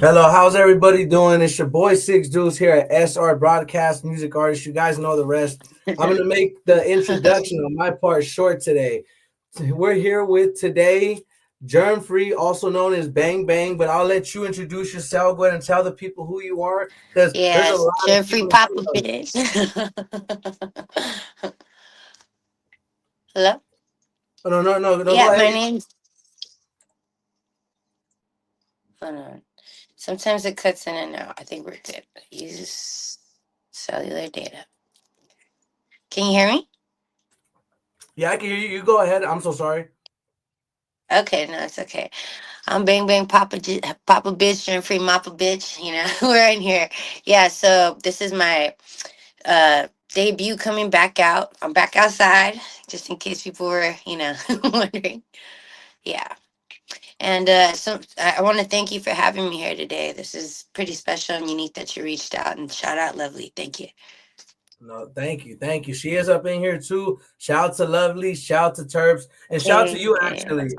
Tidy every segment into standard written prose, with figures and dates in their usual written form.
Hello, how's everybody doing? It's your boy Six Deuce here at SR Broadcast Music Artist. You guys know the rest. I'm gonna make the introduction on my part short today. We're here with today Germ Free, also known as Bang Bang, but I'll let you introduce yourself. Go ahead and tell the people who you are, because there's a Yes, lot of Jeffrey people. Papa bitch. Hello? Oh, no, no, no, no. Go Yeah, ahead. my name's. Hold on. Sometimes it cuts in and out. I think we're good. Use cellular data. Can you hear me? Yeah, I can hear you. You go ahead. I'm so sorry. Okay, no, it's okay. I'm Bang Bang Papa bitch, Jeffrey Mappa bitch. We're in here. Yeah, so this is my debut coming back out. I'm back outside, just in case people were, wondering. Yeah. And I want to thank you for having me here today. This is pretty special and unique that you reached out, and shout out Lovely. Thank you. No, thank you, thank you. She is up in here too. Shout out to Lovely, shout out to Terps, and shout out to Okay, you okay. actually.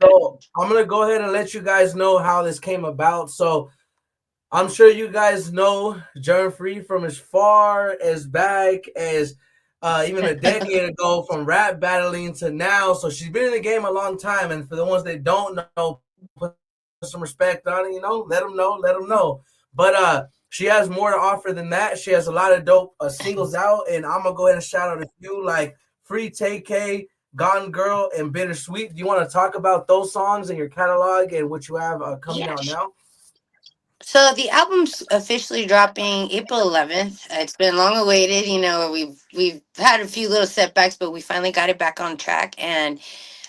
So I'm gonna go ahead and let you guys know how this came about. So I'm sure you guys know Germ Free from as far as back as even a decade ago, from rap battling to now. So she's been in the game a long time. And for the ones that don't know, put some respect on it. Let them know, let them know. But she has more to offer than that. She has a lot of dope singles out, and I'm gonna go ahead and shout out a few like Free TK, Gone Girl, and Bittersweet. Do you want to talk about those songs in your catalog and what you have coming Yeah. out now? So the album's officially dropping April 11th. It's been long awaited. We've had a few little setbacks, but we finally got it back on track. And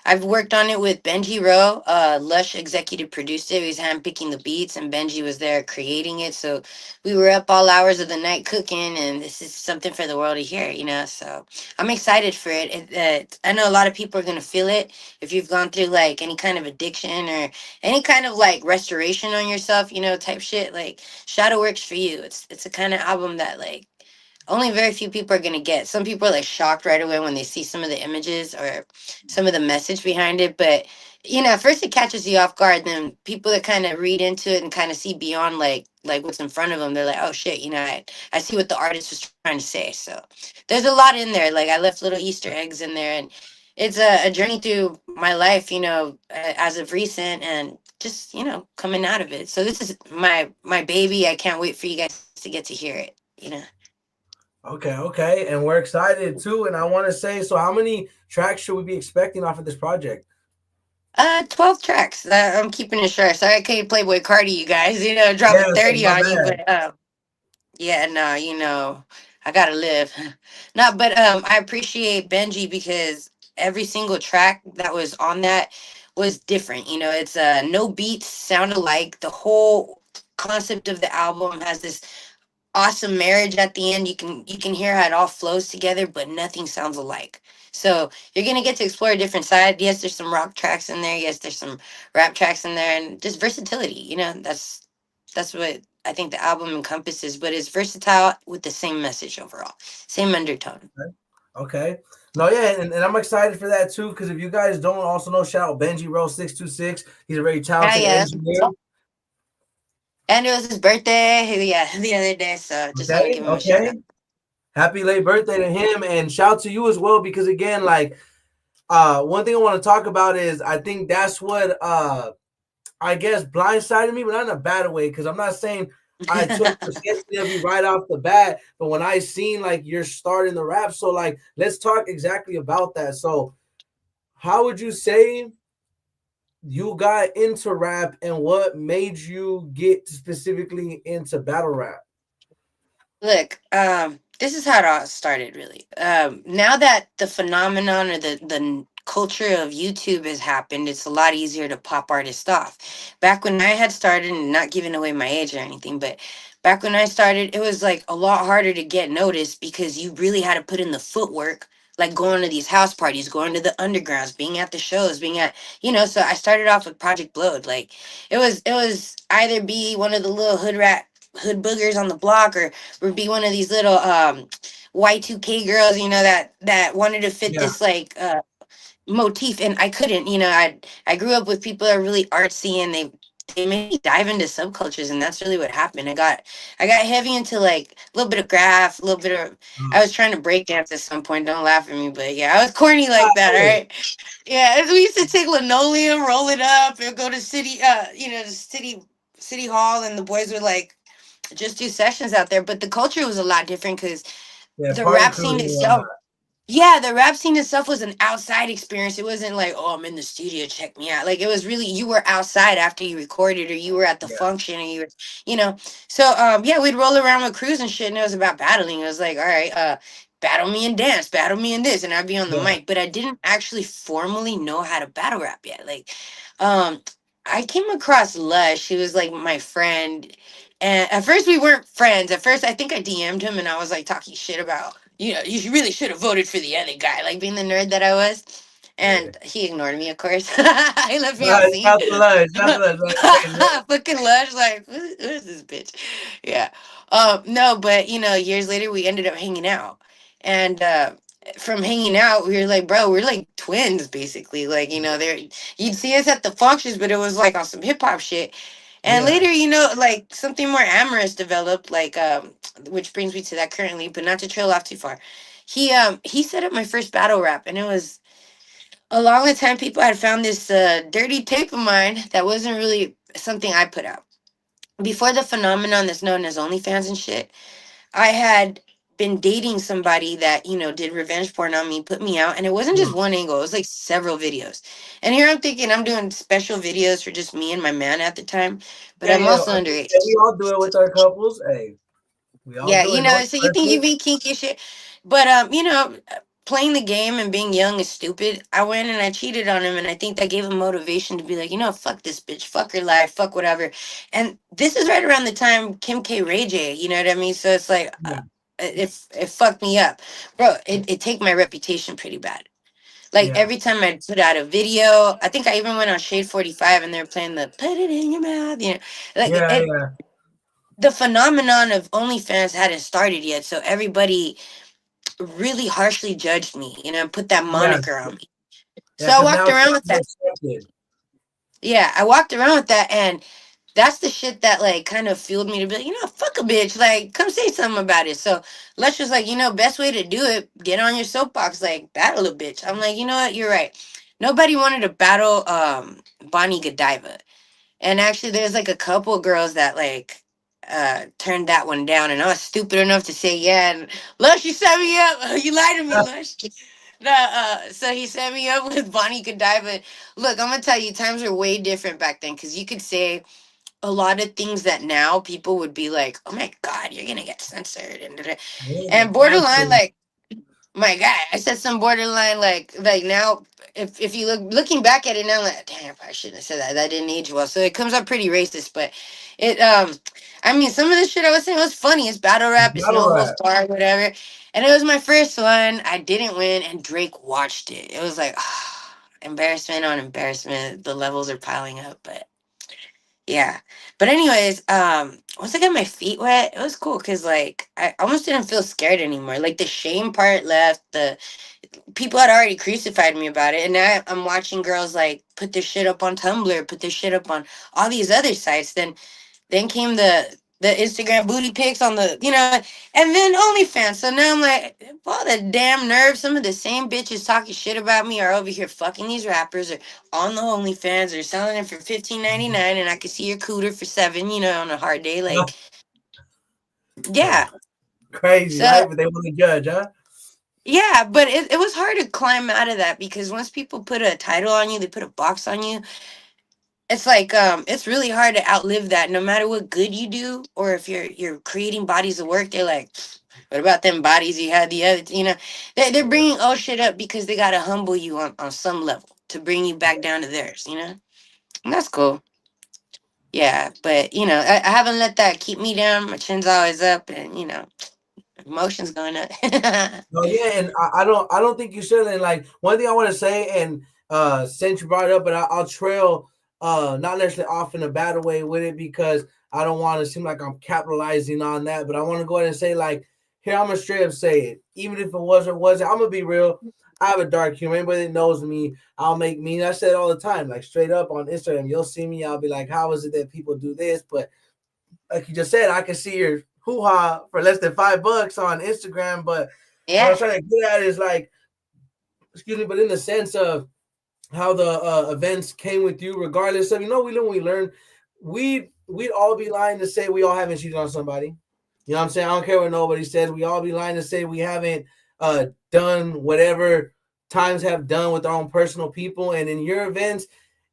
I've worked on it with Benji Rowe. Lush executive produced it. He was handpicking the beats, and Benji was there creating it. So we were up all hours of the night cooking, and this is something for the world to hear. So I'm excited for it. I know a lot of people are going to feel it if you've gone through like any kind of addiction or any kind of like restoration on yourself, type shit. Like Shadow Works for you. It's a kind of album that like only very few people are gonna get. Some people are like shocked right away when they see some of the images or some of the message behind it. But at first it catches you off guard. Then people that kind of read into it and kind of see beyond like what's in front of them, they're like, oh shit, I see what the artist was trying to say. So there's a lot in there. Like I left little Easter eggs in there, and it's a journey through my life, as of recent, and just coming out of it. So this is my baby. I can't wait for you guys to get to hear it. Okay, okay, and we're excited too. And I want to say, so how many tracks should we be expecting off of this project? 12 tracks. I'm keeping it short. Sorry I couldn't Playboy Cardi, you guys, dropping Yeah, so 30 my on you, bad. but yeah, no, I gotta live. No, but I appreciate Benji because every single track that was on that was different. It's no beats sound alike. The whole concept of the album has this awesome marriage at the end. You can hear how it all flows together, but nothing sounds alike. So you're gonna get to explore a different side. Yes, there's some rock tracks in there. Yes, there's some rap tracks in there, and just versatility. That's what I think the album encompasses. But it's versatile with the same message overall, same undertone. Okay. Okay. No, yeah, and I'm excited for that too, because if you guys don't also know, shout out Benji Rose 626. He's a very Ah, talented yeah, that's what's engineer. up. And it was his birthday, yeah, the other day. So just want to Okay, give him a shout okay. out. Happy late birthday to him, and shout to you as well, because again, like one thing I want to talk about is I think that's what I guess blindsided me, but not in a bad way, because I'm not saying I took perception of you right off the bat, but when I seen like you're starting the rap, so like let's talk exactly about that. So how would you say you got into rap, and what made you get specifically into battle rap? Look, this is how it all started, really. Now that the phenomenon or the culture of YouTube has happened, it's a lot easier to pop artists off. Back when I had started, and not giving away my age or anything, but back when I started, it was like a lot harder to get noticed because you really had to put in the footwork, like going to these house parties, going to the undergrounds, being at the shows, being at, So I started off with Project Blowed. Like it was either be one of the little hood boogers on the block, or be one of these little Y2K girls, that wanted to fit Yeah. this like motif, and I couldn't. I grew up with people that are really artsy, and they made me dive into subcultures, and that's really what happened. I got heavy into like a little bit of graph, a little bit of. I was trying to break dance at some point. Don't laugh at me, but yeah, I was corny like that. All right. Yeah, we used to take linoleum, roll it up, and go to the city hall, and the boys would like just do sessions out there. But the culture was a lot different because Yeah, the party rap crews scene and whatnot. itself. Yeah, the rap scene itself was an outside experience. It wasn't like, oh, I'm in the studio, check me out. Like it was really you were outside after you recorded, or you were at the Yeah, function, and you were, you know. So yeah, we'd roll around with crews and shit, and it was about battling. It was like, all right, battle me and dance, battle me and this, and I'd be on the yeah, mic, but I didn't actually formally know how to battle rap yet. Like, um, I came across Lush. He was like my friend. And at first we weren't friends. At first I think I DM'd him and I was like talking shit about, you really should have voted for the other guy, like being the nerd that I was. yeah. And he ignored me, of course. He left me on Shout scene. to Lush, shout to Lush. Like, hey, man. Fucking Lush, like, who is this bitch? Yeah. No, but years later we ended up hanging out. And from hanging out, we were like, bro, we're like twins, basically. Like, there you'd see us at the functions, but it was like on some hip hop shit. And Yeah, later, like something more amorous developed, like which brings me to that currently, but not to trail off too far. He set up my first battle rap, and it was along the time people had found this dirty tape of mine that wasn't really something I put out. Before the phenomenon that's known as OnlyFans and shit, I had been dating somebody that, did revenge porn on me, put me out, and it wasn't just mm. one angle, it was like several videos. And here I'm thinking I'm doing special videos for just me and my man at the time, but Yeah, I'm yeah. also And underage. we all do it with our couples. Hey, we all Yeah, do it. No so you think you judgment. be kinky as shit, but playing the game and being young is stupid. I went and I cheated on him, and I think that gave him motivation to be like, fuck this bitch, fuck her life, fuck whatever. And this is right around the time Kim K. Ray J, you know what I mean? So it's like, Yeah, it fucked me up, bro. It take my reputation pretty bad. Like yeah, every time I put out a video, I think I even went on Shade 45 and they were playing the "Put It in Your Mouth," like yeah, it. yeah, The phenomenon of OnlyFans hadn't started yet, so everybody really harshly judged me, put that yeah, moniker on me. yeah. So I Because walked now it's around with more that. accepted. Yeah, I walked around with that, and that's the shit that like kind of fueled me to be like, fuck a bitch, like come say something about it. So let's just like, best way to do it, get on your soapbox, like battle a bitch. I'm like, you know what, you're right. Nobody wanted to battle Bonnie Godiva. And actually, there's like a couple girls that like turned that one down, and I was stupid enough to say yeah. And Lush, you set me up. You lied to me, Lush. No, so he set me up with Bonnie Godiva. Look, I'm gonna tell you, times are way different back then because you could say a lot of things that now people would be like, "Oh my God, you're gonna get censored," and Yeah, and borderline cancel. like my God, I said some borderline like now. If you looking back at it now, like damn, I shouldn't have said that. That didn't age well. So it comes up pretty racist, but it I mean, some of the shit I was saying was funny. It's battle It's rap. It's battle no holds rap. barred, whatever. And it was my first one. I didn't win, and Drake watched it. It was like embarrassment on embarrassment. The levels are piling up, but yeah. But anyways, once I got my feet wet, it was cool because like I almost didn't feel scared anymore. Like the shame part left. The people had already crucified me about it, and now I'm watching girls like put their shit up on Tumblr, put their shit up on all these other sites. Then came the Instagram booty pics on the and then OnlyFans. So now I'm like, all the damn nerve. Some of the same bitches talking shit about me are over here fucking these rappers or on the OnlyFans or selling it for 15.99, and I can see your cooter for 7. On a hard day, like yeah. Crazy, So right? But they want to judge, huh? yeah, but it was hard to climb out of that because once people put a title on you, they put a box on you. It's like it's really hard to outlive that no matter what good you do or if you're creating bodies of work. They're like, what about them bodies you had the other, they're bringing all shit up because they got to humble you on some level to bring you back down to theirs. And that's cool. Yeah, but I haven't let that keep me down. My chin's always up, and emotions going up. No, yeah, and I don't think you should. And like one thing I want to say, and since you brought it up, but I'll trail not necessarily off in a bad way with it because I don't want to seem like I'm capitalizing on that. But I want to go ahead and say like here I'm gonna straight up say it. Even if it was or wasn't, I'm gonna be real. I have a dark humor. Anybody that knows me, I'll make me. I say it all the time, like straight up on Instagram. You'll see me. I'll be like, "How is it that people do this?" But like you just said, I can see your hoo ha for less than $5 on Instagram. But what I'm Yeah. trying to get at is like, excuse me, but in the sense of how the events came with you, regardless of we know we learn. We'd all be lying to say we all haven't cheated on somebody. You know what I'm saying? I don't care what nobody says. We all be lying to say we haven't done whatever times have done with our own personal people. And in your events,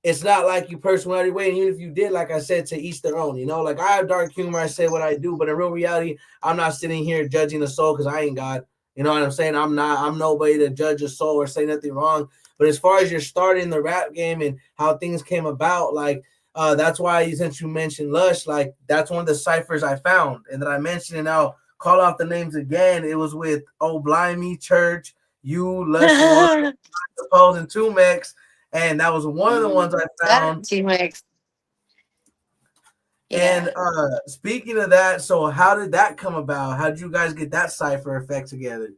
it's not like you personally every way. And even if you did, like I said, to each their own. Like I have dark humor. I say what I do, but in real reality, I'm not sitting here judging the soul because I ain't God. You know what I'm saying? I'm not. I'm nobody to judge a soul or say nothing wrong. But as far as you're starting the rap game and how things came about, like that's why since you mentioned Lush, like that's one of the ciphers I found and that I mentioned, and I'll call out the names again. It was with Oh Blimey Church, you, Lush One, Suppose, and Tumex, and that was one of the ones I That found. T-Max. And Yeah. speaking of that, so how did that come about? How did you guys get that cipher effect together?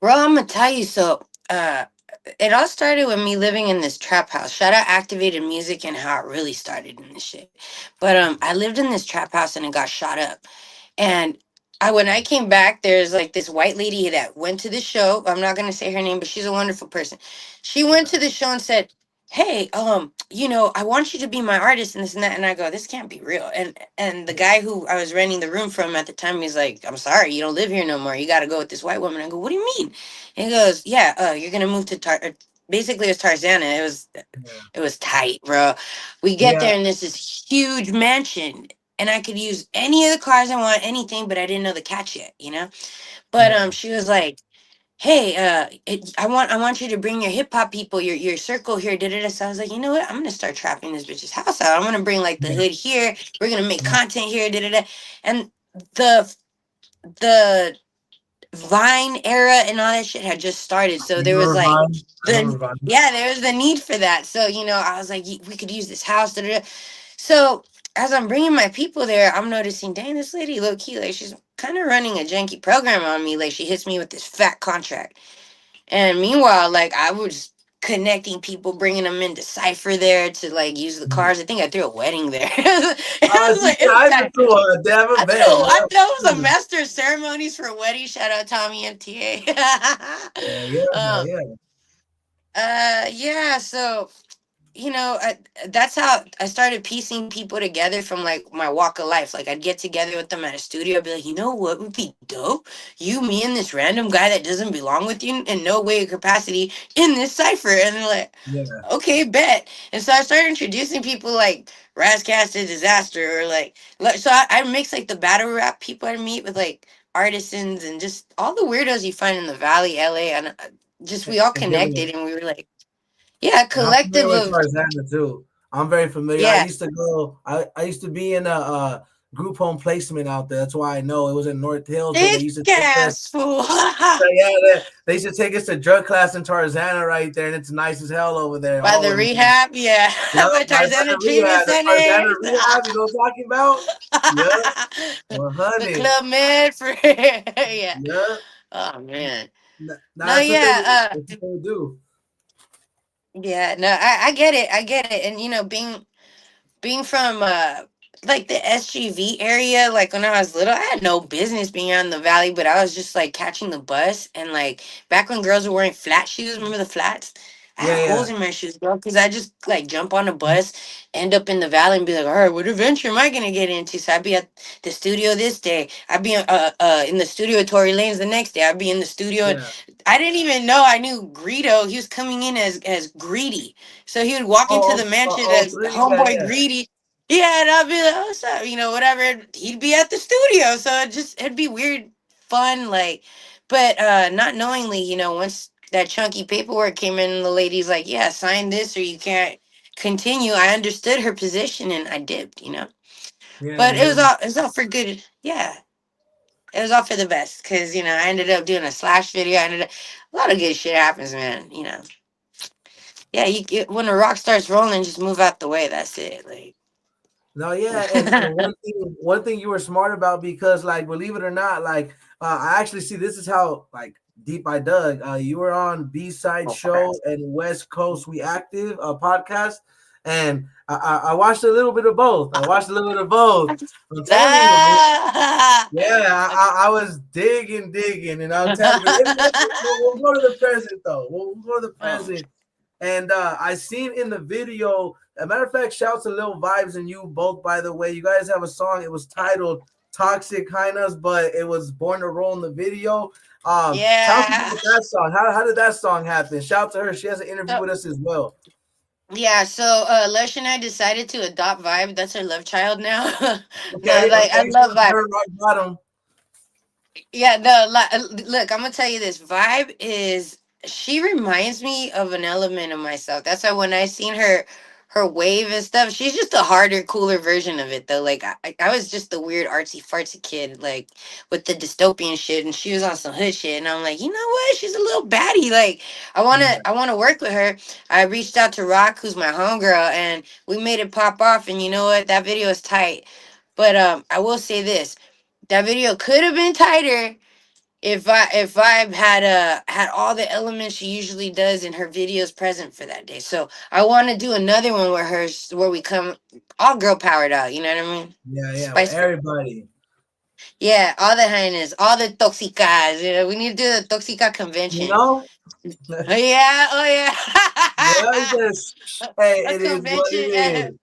Bro, I'm gonna tell you. So, uh, it all started with me living in this trap house. Shout out Activated Music and how it really started in this shit. But I lived in this trap house and it got shot up. And when I came back, there's like this white lady that went to the show. I'm not gonna say her name, but she's a wonderful person. She went to the show and said, "Hey, I want you to be my artist and this and that." And I go, "This can't be real." And the guy who I was renting the room from at the time, he's like, "I'm sorry, you don't live here no more. You got to go with this white woman." I go, "What do you mean?" And he goes, "Yeah, you're gonna move to basically it was Tarzana. Yeah, It was tight, bro. We get yeah, there and there's this huge mansion and I could use any of the cars I want, anything, but I didn't know the catch yet. But yeah, she was like, "Hey, I want you to bring your hip hop people, your circle here." Da, da, da. So I was like, you know what? I'm gonna start trapping this bitch's house out. I'm gonna bring like the yeah, hood here. We're gonna make yeah. content here. Da, da, da. And the Vine era and all that shit had just started. So You there was remember like Vine? I the remember Vine. yeah, there was the need for that. So I was like, we could use this house. Da, da, da." So as I'm bringing my people there, I'm noticing, dang, this lady low key, like she's kind of running a janky program on me. Like she hits me with this fat contract, and meanwhile, like I was connecting people, bringing them into Cipher there to like use the cars. I think I threw a wedding there. It was She like said it was I kind just threw a damn I event. threw. I Yeah, know it was a master of ceremonies for a wedding. Shout out Tommy MTA. yeah, um, yeah. yeah. So that's how I started piecing people together from like my walk of life. Like I'd get together with them at a studio. I'd be like, you know what would be dope? You, me, and this random guy that doesn't belong with you in no way or capacity in this cipher. And they're like, Yeah, okay, bet. And so I started introducing people like Razcast Disaster or so I mix like the battle rap people I meet with like artisans and just all the weirdos you find in the Valley, LA. And just we all and give connected me. and we were like, yeah, a And I'm familiar collective with of, Tarzana too. I'm very familiar. I yeah. used to go. I used to be in a group home placement out there. That's why I know it was in North Hills, but they Thick used to take us. ass fool. Yeah, they used to take us to drug class in Tarzana right there, and it's nice as hell over there. By the Always. rehab, yeah. Yep, By right by Tarzana the Treatment rehab, the Tarzana Centers. rehab. You know what I'm talking about? Yep, The 100. Club Med for yeah. Yep. Oh man. Nah, No, that's what they. yeah. That's what they do. Yeah, no, I get it. I get it. And being from like the SGV area, like when I was little, I had no business being out in the valley, but I was just like catching the bus and like back when girls were wearing flat shoes, remember the flats? I Yeah, had yeah, holes in my shoes, bro, because I just like jump on a bus, end up in the valley and be like, all right, what adventure am I gonna get into? So I'd be at the studio this day. I'd be in the studio at Tory Lane's the next day. I'd be in the studio and yeah. I didn't even know I knew Greedo. He was coming in as Greedy. So he would walk into the mansion Oh, as three. Yeah, homeboy yeah, Greedy. Yeah, and I'd be like, "Oh, what's up?" Whatever. He'd be at the studio, so it'd be weird, fun, like, but not knowingly, once that chunky paperwork came in, the lady's like, "Yeah, sign this or you can't continue." I understood her position and I dipped. yeah. But You hit him. it was all for good. Yeah, it was all for the best because I ended up doing a slash video. A lot of good shit happens, man. Yeah, when a rock starts rolling, just move out the way. That's it. Like. No, yeah, and one thing you were smart about because like believe it or not, like I actually see this is how like deep I dug. You were on B Side Okay. Show and West Coast We Active podcast, and I watched a little bit of both. I watched a little bit of both. I'm telling you, Ah! yeah, I was digging, and I'm telling you, we'll go to the present though. We'll go to the Oh, present. And I seen in the video, a matter of fact, shouts to Lil Vibes and you both, by the way. You guys have a song, it was titled Toxic Highness, but it was Born to Roll in the video. Talk yeah. about that song. How did that song happen? Shout out to her. She has an interview So, with us as well. yeah, so Lush and I decided to adopt Vibe. That's our love child now. No, Okay, like I okay. Shout love out to Vibe. her, rock bottom. Yeah, no, look, I'm gonna tell you this. Vibe is she reminds me of an element of myself. That's why when I seen her wave and stuff, she's just a harder, cooler version of it though. Like I was just the weird artsy fartsy kid, like with the dystopian shit, and she was on some hood shit, and I'm like, you know what? She's a little baddie. Like Yeah, I wanna work with her. I reached out to Rock, who's my homegirl, and we made it pop off. And you know what? That video is tight. But I will say this. That video could have been tighter if I had all the elements she usually does in her videos present for that day. So I want to do another one where where we come all girl powered out. You know what I mean? yeah. With Spice. everybody. Yeah, all the hyenas, all the toxicas. You know, we need to do the toxica You convention. know? Oh yeah, oh Yeah, yeah. just hey, A it is what it convention. is.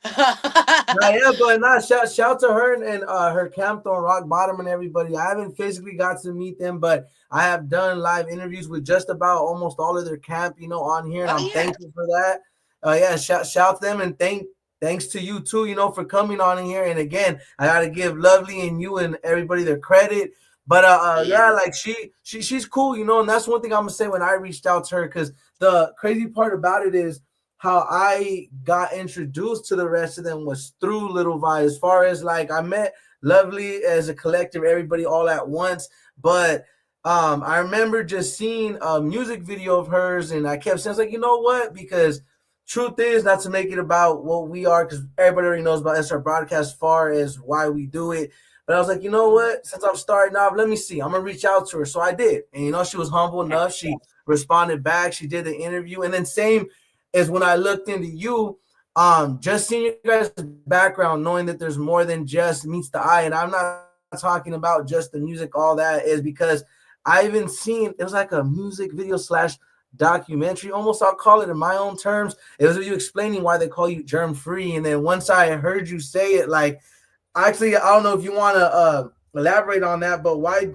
Nah, yeah, but nah, shout to her and her camp on Rock Bottom and everybody. I haven't physically got to meet them, but I have done live interviews with just about almost all of their camp, on here, and Oh I'm yeah. thankful for that. Yeah, shout to them and thanks to you too, for coming on in here. And again, I gotta give Lovely and you and everybody their credit. But Yeah. yeah, like she's cool, and that's one thing I'm gonna say when I reached out to her, because the crazy part about it is how I got introduced to the rest of them was through Little Vi. As far as like I met Lovely as a collective, everybody all at once. But I remember just seeing a music video of hers, and I kept saying, I was like, you know what? Because truth is, not to make it about what we are, because everybody already knows about SR Broadcast as far as why we do it. But I was like, you know what? Since I'm starting off, let me see. I'm gonna reach out to her. So I did, and she was humble enough. She responded back. She did the interview, and then same is when I looked into you, just seeing your guys' background, knowing that there's more than just meets the eye, and I'm not talking about just the music, all that is because I even seen it was like a music video slash documentary, almost I'll call it in my own terms. It was you explaining why they call you germ free, and then once I heard you say it, like actually, I don't know if you want to elaborate on that, but why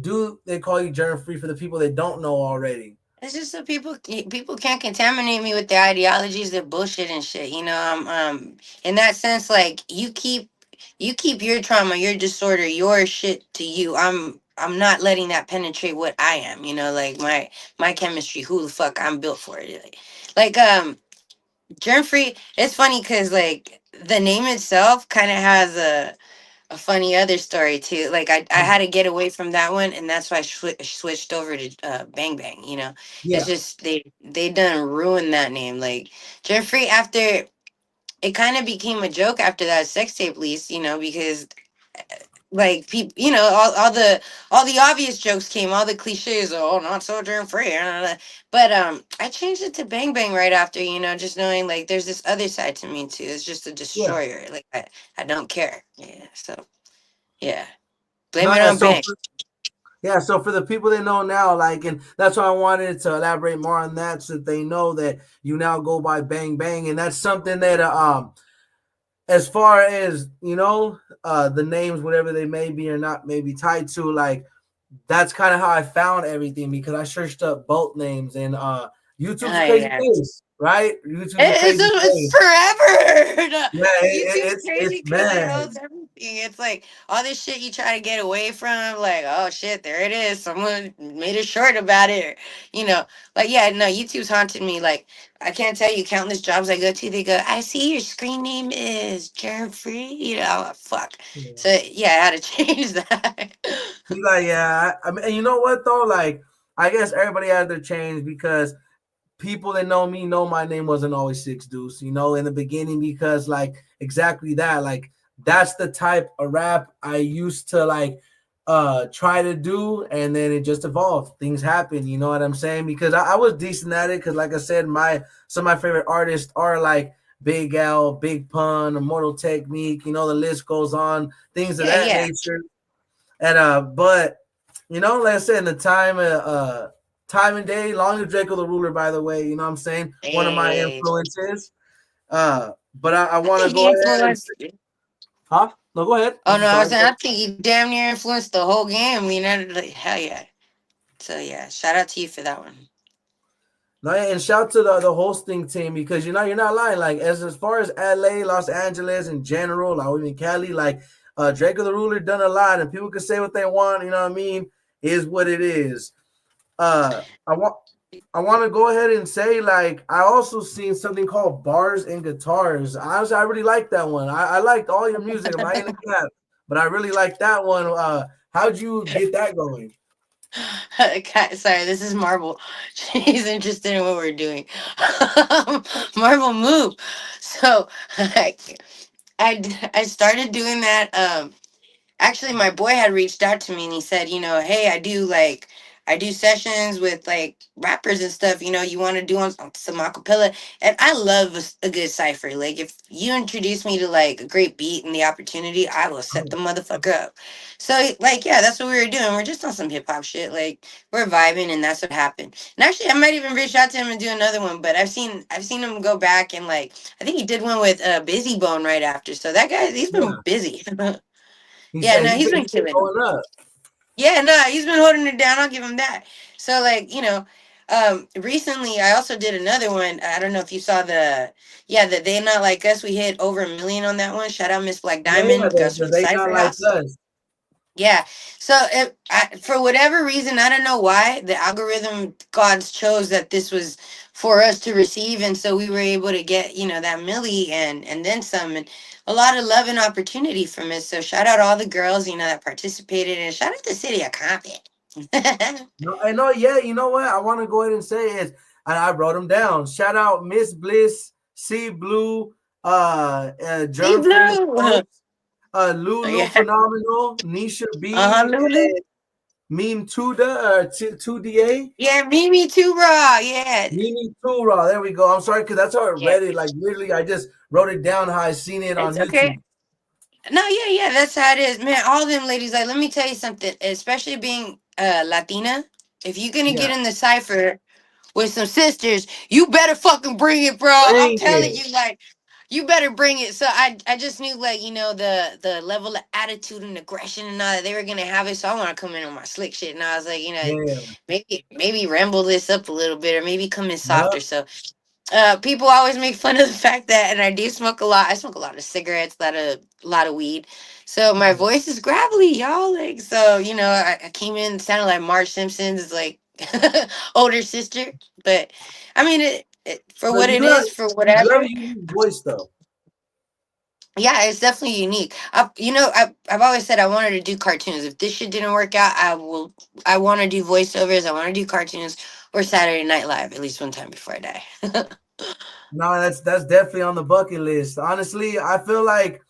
do they call you germ free for the people that don't know already? It's just so people can't contaminate me with their ideologies, their bullshit and shit. You know, in that sense, like you keep your trauma, your disorder, your shit to you. I'm not letting that penetrate what I am. You know, like my chemistry, who the fuck I'm built for it. Like germ free. It's funny because like the name itself kind of has a funny other story too. Like I had to get away from that one, and that's why I switched over to Bang Bang. You know, it's Yeah, just they done ruined that name. Like Jeffrey, after it kind of became a joke after that sex tape lease. You know, because like people, all the obvious jokes came, all the cliches. Oh, not so germ free. But I changed it to Bang Bang right after. You know, just knowing like there's this other side to me too. It's just a yeah. destroyer. Like I don't care. Yeah. So yeah. Blame No, it yeah. on So Bang. yeah, so for the people that know now, like, and that's why I wanted to elaborate more on that, so that they know that you now go by Bang Bang, and that's something that as far as the names, whatever they may be or not, may be tied to, like, that's kind of how I found everything, because I searched up both names, and YouTube's a Oh crazy yeah. place, right? YouTube's a crazy It's place. forever. Yeah, YouTube's it's crazy because it man. holds everything. It's like all this shit you try to get away from, like, oh shit, there it is. Someone made a short about it. You know, like yeah, no, YouTube's haunted me. Like, I can't tell you countless jobs I go to, they go, I see your screen name is germ free. You know, fuck. So yeah, I had to change that. You like, yeah, I mean, and you know what though? Like, I guess everybody has their change, because people that know me know my name wasn't always Six Deuce, in the beginning, because like exactly that, like that's the type of rap I used to like try to do, and then it just evolved. Things happen, you know what I'm saying? Because I was decent at it, because like I said, my some of my favorite artists are like Big L, Big Pun, Immortal Technique, you know, the list goes on, things of Yeah, that yeah. nature. And but you know, like I said, in the time and day, long as Draco the Ruler, by the way, you know what I'm saying? One of my Hey, influences. But I I want to think he go ahead and influenced. huh? No, go ahead. Oh I'm no, I was sorry. saying I think he damn near influenced the whole game. You know, like, hell yeah. So yeah, shout out to you for that one. No, and shout to the hosting team, because you know you're not lying. Like as far as LA, Los Angeles in general, like even Cali, like Draco the Ruler done a lot, and people can say what they want. You know what I mean? Is what it is. Uh, I want I want to go ahead and say, like, I also seen something called Bars and Guitars. Honestly, I really like that one. I liked all your music. I'm not in the cap, but I really like that one. How'd you get that going? Sorry, this is Marble. She's interested in what we're doing. Marble, move. So I started doing that. Actually, my boy had reached out to me and he said, you know, hey, I do sessions with like rappers and stuff. You know, you want to do on some acapella, and I love a good cipher. Like if you introduce me to like a great beat and the opportunity, I will set the motherfucker up. So like yeah, that's what we were doing. We're just on some hip hop shit. Like we're vibing, and that's what happened. And actually, I might even reach out to him and do another one. But I've seen him go back and like I think he did one with Busy Bone right after. So that guy, he's been Yeah, busy. he Yeah, said no, he's been he's been killing it. going up. Yeah, no, he's been holding it down. I'll give him that. So, like, recently I also did another one. I don't know if you saw the They Not Like Us. We hit over 1 million on that one. Shout out Miss Black Yeah, yeah, Diamond, Gus from they not Cypher like House. us. Yeah. So, for whatever reason, I don't know why the algorithm gods chose that this was for us to receive, and so we were able to get that milli and then some, and a lot of love and opportunity from it. So shout out all the girls that participated, and shout out the city of Compton. No, I know. Yeah, you know what? I want to go ahead and say is, and I wrote them down. Shout out Miss Bliss, C Blue, Deep Germ Free, of blue. course, Lulu Yeah. Phenomenal, Nisha Uh-huh, B, Lulu. and Meme Tuda, 2DA. Yeah, Mimi too raw. Yeah. Mimi Tura. There we go. I'm sorry, because that's how I Yeah. read it. Like literally, I just wrote it down how I seen it on It's okay. YouTube. No, yeah, yeah, that's how it is. Man, all them ladies, like, let me tell you something, especially being Latina, if you're gonna Yeah, get in the cipher with some sisters, you better fucking bring it, bro. I'm bring telling it. you, like, you better bring it. So I just knew, like, the level of attitude and aggression and all that they were gonna have it. So I want to come in on my slick shit, and I was like, Yeah, maybe ramble this up a little bit, or maybe come in yep. softer. So people always make fun of the fact that, and I do smoke a lot. I smoke a lot of cigarettes, a lot of weed. So my voice is gravelly, y'all. Like, so I came in sounded like Marge Simpson's like older sister, but I mean for But what it is, for you do have a whatever. unique voice though. Yeah, it's definitely unique. I've always said I wanted to do cartoons. If this shit didn't work out, I will. I want to do voiceovers. I want to do cartoons or Saturday Night Live at least one time before I die. No, that's definitely on the bucket list. Honestly, I feel like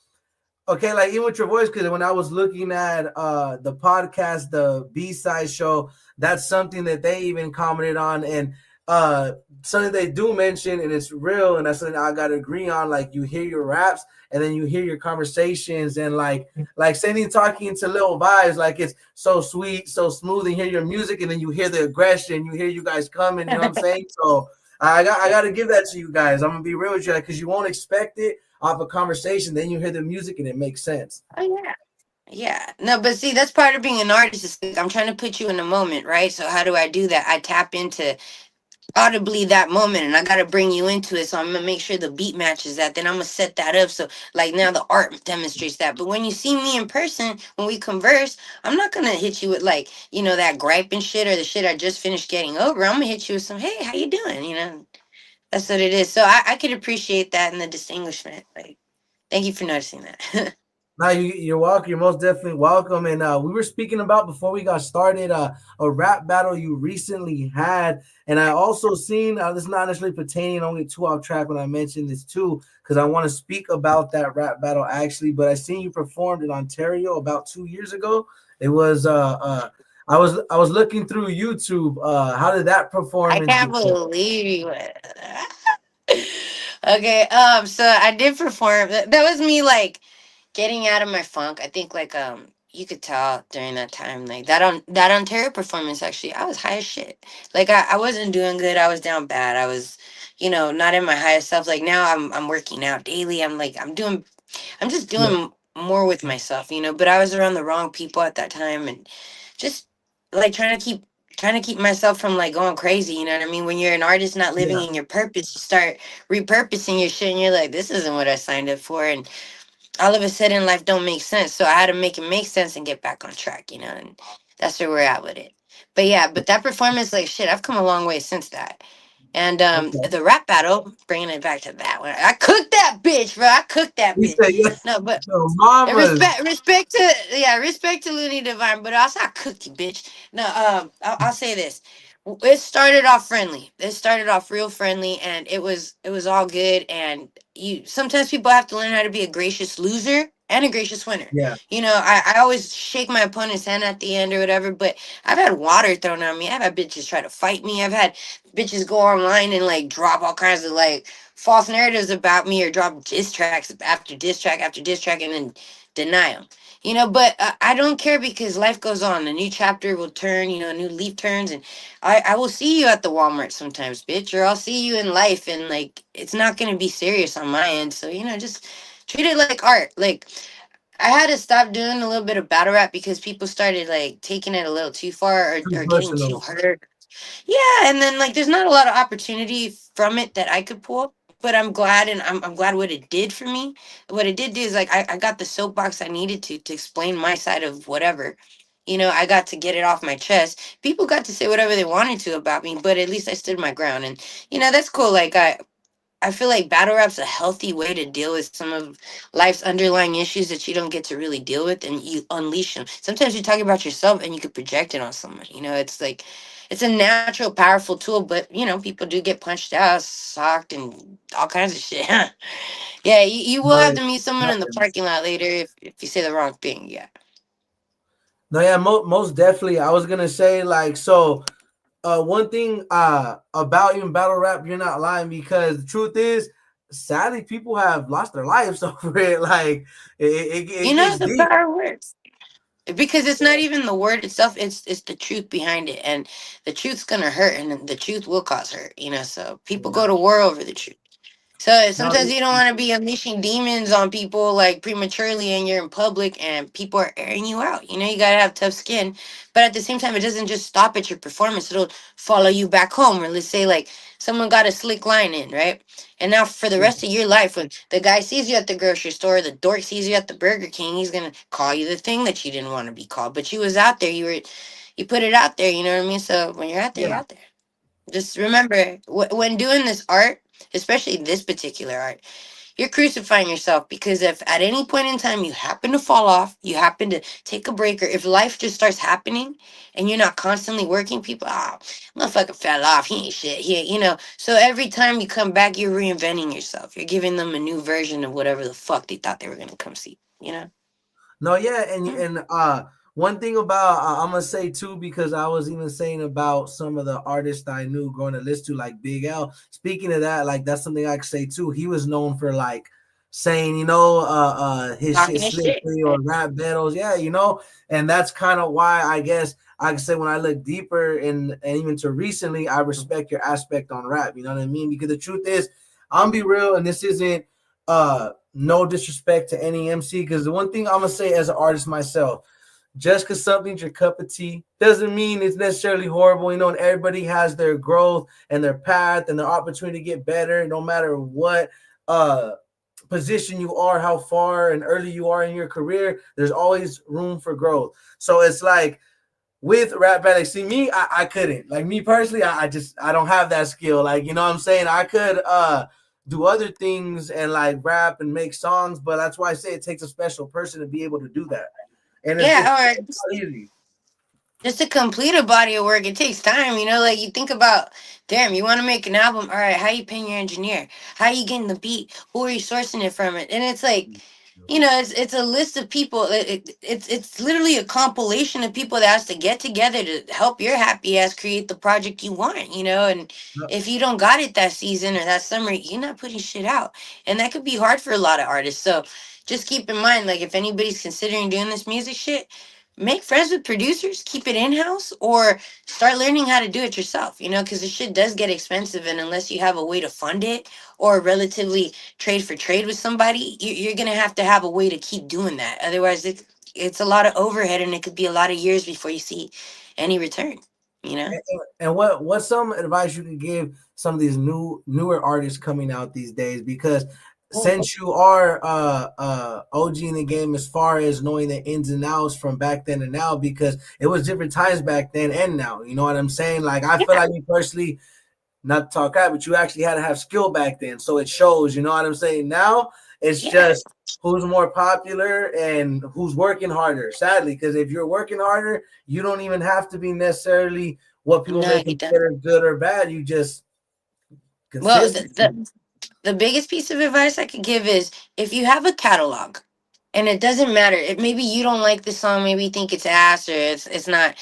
okay, like even with your voice, because when I was looking at the podcast, the B-side show, that's something that they even commented on, and something they do mention, and it's real, and that's something I gotta agree on. Like you hear your raps, and then you hear your conversations, and like sending talking to little vibes, like it's so sweet, so smooth, and hear your music, and then you hear the aggression, you hear you guys coming, you know what I'm saying? So I got to give that to you guys. I'm gonna be real with you because you won't expect it off a conversation. Then you hear the music and it makes sense. Oh yeah. Yeah. No, but see, that's part of being an artist. Is like, I'm trying to put you in the moment, right? So how do I do that? I tap into audibly that moment, and I gotta bring you into it. So I'm gonna make sure the beat matches that. Then I'm gonna set that up. So like now the art demonstrates that. But when you see me in person, when we converse, I'm not gonna hit you with like, that gripe and shit or the shit I just finished getting over. I'm gonna hit you with some, hey, how you doing? That's what it is. So I could appreciate that and the distinguishment. Like, thank you for noticing that. Now you're welcome. You're most definitely welcome. And we were speaking about before we got started a rap battle you recently had, and I also seen this is not necessarily pertaining. I don't get too off track when I mention this too, because I want to speak about that rap battle actually. But I seen you performed in Ontario about 2 years ago, It was I was looking through YouTube. How did that I performance can't go? believe you. Okay, so I did perform. That was me like getting out of my funk. I think like you could tell during that time like that Ontario performance actually I was high as shit. Like I wasn't doing good. I was down bad. I was, not in my highest self. Like now I'm working out daily. I'm just Yeah, doing more with myself, but I was around the wrong people at that time and just like trying to keep myself from like going crazy, you know what I mean? When you're an artist not living yeah, in your purpose, you start repurposing your shit and you're like, this isn't what I signed up for, and all of a sudden life don't make sense. So I had to make it make sense and get back on track, and that's where we're at with it. But yeah, but that performance, like shit, I've come a long way since that. And okay. the rap battle, bringing it back to that one, I cooked that bitch, bro. I cooked that He bitch. said, "Yeah, No, but so and mamas." respect to Looney Divine, but also I cooked you, bitch. No, I'll say this. It started off friendly. It started off real friendly, and it was all good. And you sometimes people have to learn how to be a gracious loser and a gracious winner. Yeah, I always shake my opponent's hand at the end or whatever, but I've had water thrown on me. I've had bitches try to fight me. I've had bitches go online and like drop all kinds of like false narratives about me or drop diss tracks after diss track after diss track and then deny them. But I don't care because life goes on. A new chapter will turn, a new leaf turns, and I will see you at the Walmart sometimes, bitch, or I'll see you in life, and like it's not gonna be serious on my end. So just treat it like art. Like I had to stop doing a little bit of battle rap because people started like taking it a little too far too or getting too personal. hurt. Yeah, and then like there's not a lot of opportunity from it that I could pull, but I'm glad, and I'm glad what it did for me. What it did do is like I got the soapbox I needed to explain my side of whatever. I got to get it off my chest. People got to say whatever they wanted to about me, but at least I stood my ground, and that's cool. Like I feel like battle rap's a healthy way to deal with some of life's underlying issues that you don't get to really deal with, and you unleash them. Sometimes you talk about yourself and you could project it on someone. It's like it's a natural, powerful tool, but people do get punched out, socked, and all kinds of shit. Yeah, you will No, have it to meet someone in the happens. parking lot later if you say the wrong thing. Yeah. No, yeah, most definitely. I was gonna say like so. One thing about even battle rap, you're not lying because the truth is, sadly, people have lost their lives over it. Like it gets The deep. power works. Because it's not even the word itself, it's the truth behind it, and the truth's gonna hurt, and the truth will cause hurt, so people go Yeah. to war over the truth. So No, sometimes you don't want to be unleashing demons on people like prematurely and you're in public and people are airing you out. You gotta have tough skin. But at the same time, it doesn't just stop at your performance. It'll follow you back home. Or let's say like someone got a slick line in, right? And now for the yeah, rest of your life, when the guy sees you at the grocery store, the dork sees you at the Burger King, he's gonna call you the thing that you didn't want to be called. But you was out there, you put it out there, you know what I mean? So when you're out there, you're yeah. out there. Just remember, when doing this art, especially this particular art, you're crucifying yourself because if at any point in time you happen to fall off, you happen to take a break, or if life just starts happening and you're not constantly working, people, motherfucker fell off. He ain't shit. So every time you come back, you're reinventing yourself. You're giving them a new version of whatever the fuck they thought they were going to come see. No, yeah, and Mm. one thing about I'm gonna say too because I was even saying about some of the artists I knew going to list to like Big L. Speaking of that, like that's something I could say too. He was known for like saying, his shit Talking this shit. slickly or rap battles, yeah, and that's kind of why I guess I can say when I look deeper and even to recently, I respect your aspect on rap. You know what I mean? Because the truth is, I'm be real, and this isn't no disrespect to any MC, because the one thing I'm gonna say as an artist myself, just because something's your cup of tea doesn't mean it's necessarily horrible. And everybody has their growth and their path and their opportunity to get better, no matter what uh position you are, how far and early you are in your career. There's always room for growth. So it's like with rap battle, see me, I couldn't. Like me personally, I don't have that skill. Like, you know what I'm saying? I could do other things and like rap and make songs, but that's why I say it takes a special person to be able to do that. And it's Yeah, or not easy. just to complete a body of work, it takes time. Like you think about, damn, you want to make an album. All right, how you paying your engineer? How you getting the beat? Who are you sourcing it from? And it's like it's a list of people. It's literally a compilation of people that has to get together to help your happy ass create the project you want. And if you don't got it that season or that summer, you're not putting shit out, and that could be hard for a lot of artists. So just keep in mind, like, if anybody's considering doing this music shit, make friends with producers, keep it in house, or start learning how to do it yourself. Because the shit does get expensive, and unless you have a way to fund it or relatively trade for trade with somebody, you're gonna have a way to keep doing that. Otherwise, it's a lot of overhead, and it could be a lot of years before you see any return. You know? And what's some advice you could give some of these newer artists coming out these days? Because Mhm. since you are OG in the game as far as knowing the ins and outs from back then and now, because it was different times back then and now. You know what I'm saying? Like I feel Yeah. like you personally, not to talk out, but you actually had to have skill back then. So it shows, you know what I'm saying? Now it's Yeah. just who's more popular and who's working harder, sadly, because if you're working harder, you don't even have to be necessarily what people No, may you don't. consider good or bad. You just Well, consistency. the biggest piece of advice I could give is, if you have a catalog, and it doesn't matter if maybe you don't like the song, maybe you think it's ass or it's not.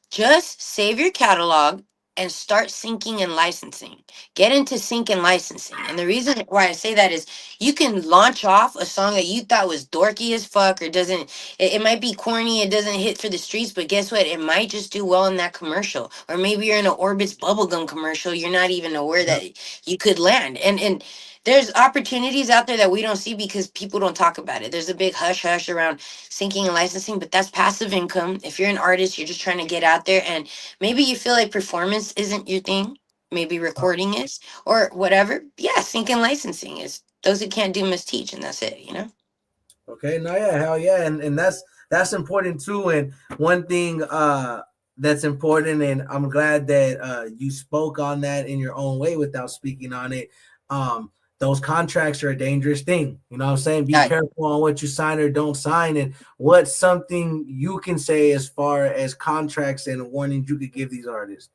Just save your catalog and start syncing and licensing. Get into sync and licensing. And the reason why I say that is, you can launch off a song that you thought was dorky as fuck, or doesn't, it might be corny, it doesn't hit for the streets, but guess what? It might just do well in that commercial. Or maybe you're in an Orbit's bubblegum commercial. You're not even aware Yep. that you could land. And there's opportunities out there that we don't see because people don't talk about it. There's a big hush hush around syncing and licensing, but that's passive income. If you're an artist, you're just trying to get out there, and maybe you feel like performance isn't your thing, maybe recording is, or whatever. Yeah, sync and licensing is. Those who can't do must teach, and that's it. Okay, no, yeah, hell yeah, and that's important too. And one thing that's important, and I'm glad that you spoke on that in your own way without speaking on it. Those contracts are a dangerous thing. You know what I'm saying? Be Uh, careful on what you sign or don't sign, and what's something you can say as far as contracts and warnings you could give these artists.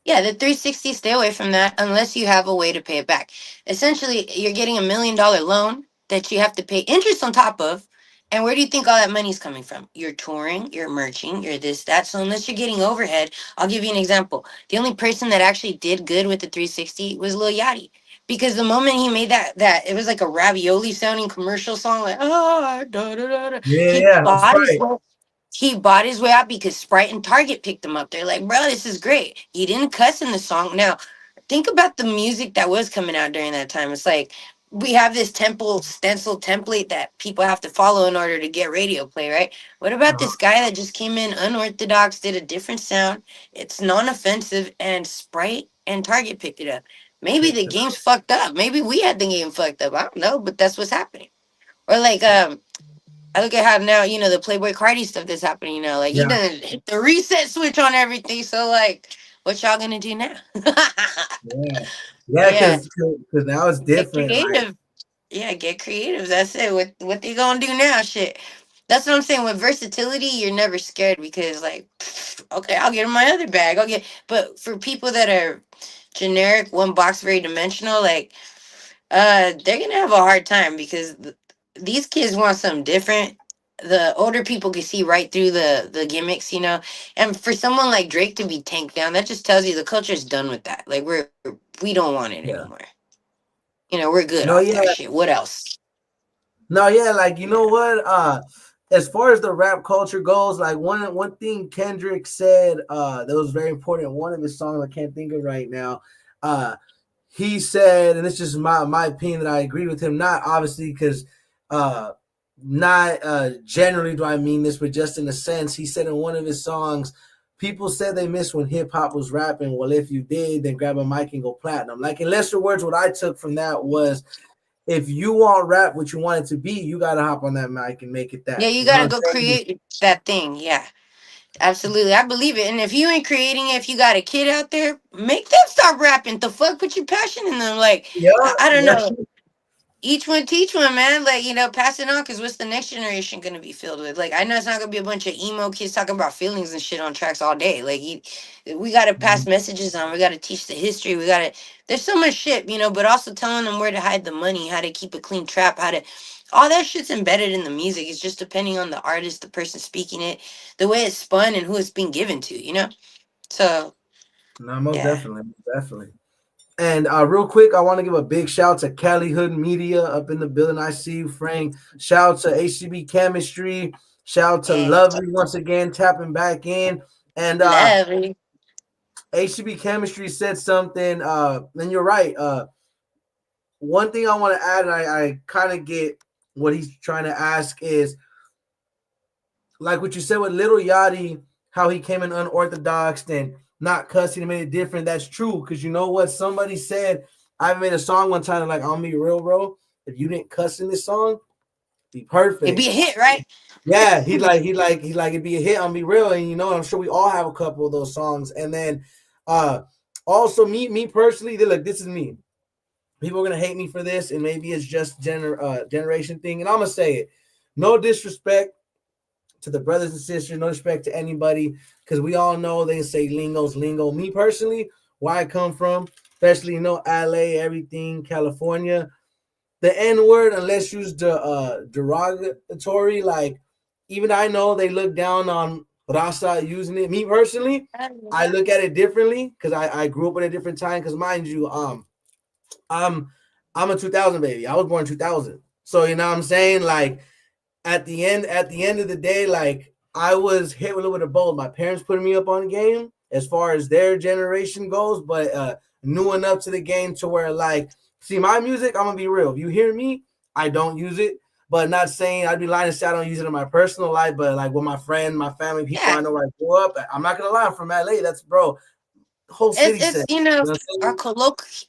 Yeah, the 360, stay away from that unless you have a way to pay it back. Essentially, you're getting $1 million loan that you have to pay interest on top of. And where do you think all that money's coming from? You're touring, you're merching, you're this, that. So unless you're getting overhead, I'll give you an example. The only person that actually did good with the 360 was Lil Yachty. Because the moment he made that it was like a ravioli sounding commercial song, like, oh, da, da, da, da. Yeah, He yeah, bought his Sprite. way he bought his way out because Sprite and Target picked him up. They're like, bro, this is great. He didn't cuss in the song. Now, think about the music that was coming out during that time. It's like we have this temple stencil template that people have to follow in order to get radio play, right? What about Uh-huh. this guy that just came in unorthodox, did a different sound? It's non-offensive, and Sprite and Target picked it up. Maybe Picked the it game's up. fucked up. Maybe we had the game fucked up. I don't know, but that's what's happening. Or like I look at how now, the Playboy Cardi stuff that's happening, like he Yeah, done hit the reset switch on everything. So like, what y'all gonna do now? yeah, yeah. Yeah, Because now it's get different. Like, creative. Yeah, get creative. That's it. What they gonna do now? Shit. That's what I'm saying. With versatility, you're never scared because like, okay, I'll get in my other bag. Okay, but for people that are generic, one box, very dimensional, like they're gonna have a hard time because these kids want something different. The older people can see right through the gimmicks. And for someone like Drake to be tanked down, that just tells you the culture's done with that. Like we don't want it yeah. anymore. We're good No, off yeah. that shit. What else? No, yeah, like you know what? As far as the rap culture goes, like one thing Kendrick said that was very important. One of his songs I can't think of right now. Uh, he said, and it's just my opinion that I agree with him. Not obviously because uh, not generally do I mean this, but just in a sense, he said in one of his songs. People said they missed when hip hop was rapping. Well, if you did, then grab a mic and go platinum. Like in lesser words, what I took from that was if you want rap what you want it to be, you gotta hop on that mic and make it Yeah, that. you You know gotta what go I'm saying? create that thing. Yeah, absolutely. I believe it. And if you ain't creating it, if you got a kid out there, make them start rapping. The fuck, put your passion in them. Like Yeah, I don't yeah, know. each one teach one, man. Like, pass it on, because what's the next generation gonna be filled with? Like, I know it's not gonna be a bunch of emo kids talking about feelings and shit on tracks all day. Like, we gotta pass Mhm. messages on. We gotta teach the history. We gotta. There's so much shit, but also telling them where to hide the money, how to keep a clean trap, how to. All that shit's embedded in the music. It's just depending on the artist, the person speaking it, the way it's spun, and who it's being given to. So No, most yeah, definitely, most definitely. And real quick, I want to give a big shout to Cali Hood Media up in the building. I see you, Frank. Shout out to HCB Chemistry. Shout out to yeah, Lovely once again, tapping back in. And lovely. HCB Chemistry said something, and you're right. One thing I want to add, and I kind of get what he's trying to ask is like what you said with Little Yachty, how he came in unorthodox and not cussing and made it different. That's true. Because you know what? Somebody said, I made a song one time, like, I'll be real, bro. If you didn't cuss in this song, be It'd be perfect. a hit, right? Yeah, he like it'd be a hit on Be Real. And I'm sure we all have a couple of those songs. And then uh also me personally, look, this is me. People are gonna hate me for this, and maybe it's just generation thing. And I'm gonna say it. No disrespect to the brothers and sisters, no respect to anybody, because we all know they say lingo's lingo. Me personally, where I come from, especially LA, everything, California, the N word, unless used derogatory, like even I know they look down on Rasa using it. Me personally, I look at it differently because I grew up at a different time. Because mind you, I'm I'm a 2000 baby. I was born 2000, so you know what I'm saying, like at the end of the day, like I was hit with a little bit of both. My parents putting me up on the game as far as their generation goes, but new enough to the game to where like, see my music, I'm gonna be real. If you hear me, I don't use it. But not saying I'd be lying to say I don't use it in my personal life, but like with my friend, my family, people Yeah, I know where I grew up, I'm not gonna lie, I'm from LA. That's bro, the whole city it's said. You know what our I'm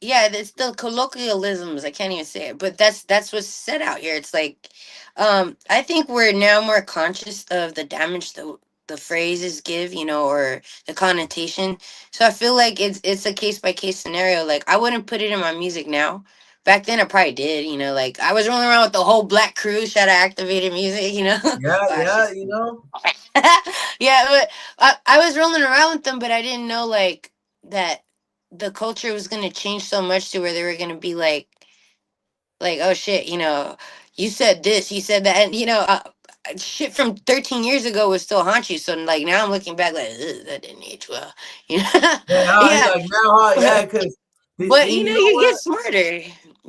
yeah, it's the colloquialisms. I can't even say it, but that's what's said out here. It's like, I think we're now more conscious of the damage the phrases give, or the connotation. So I feel like it's a case by case scenario. Like, I wouldn't put it in my music now. Back then I probably did. Like, I was rolling around with the whole Black Crew, shout out Activated Music. saying? Yeah, Wow, yeah, shit. you know. Yeah, but I was rolling around with them, but I didn't know like that the culture was gonna change so much to where they were gonna be like, oh shit, you said this, you said that, and shit from 13 years ago was still haunt you. So like now I'm looking back like, "Ugh, that didn't age well," Yeah, he's yeah. like now, huh? Yeah, because But you know you get what? smarter.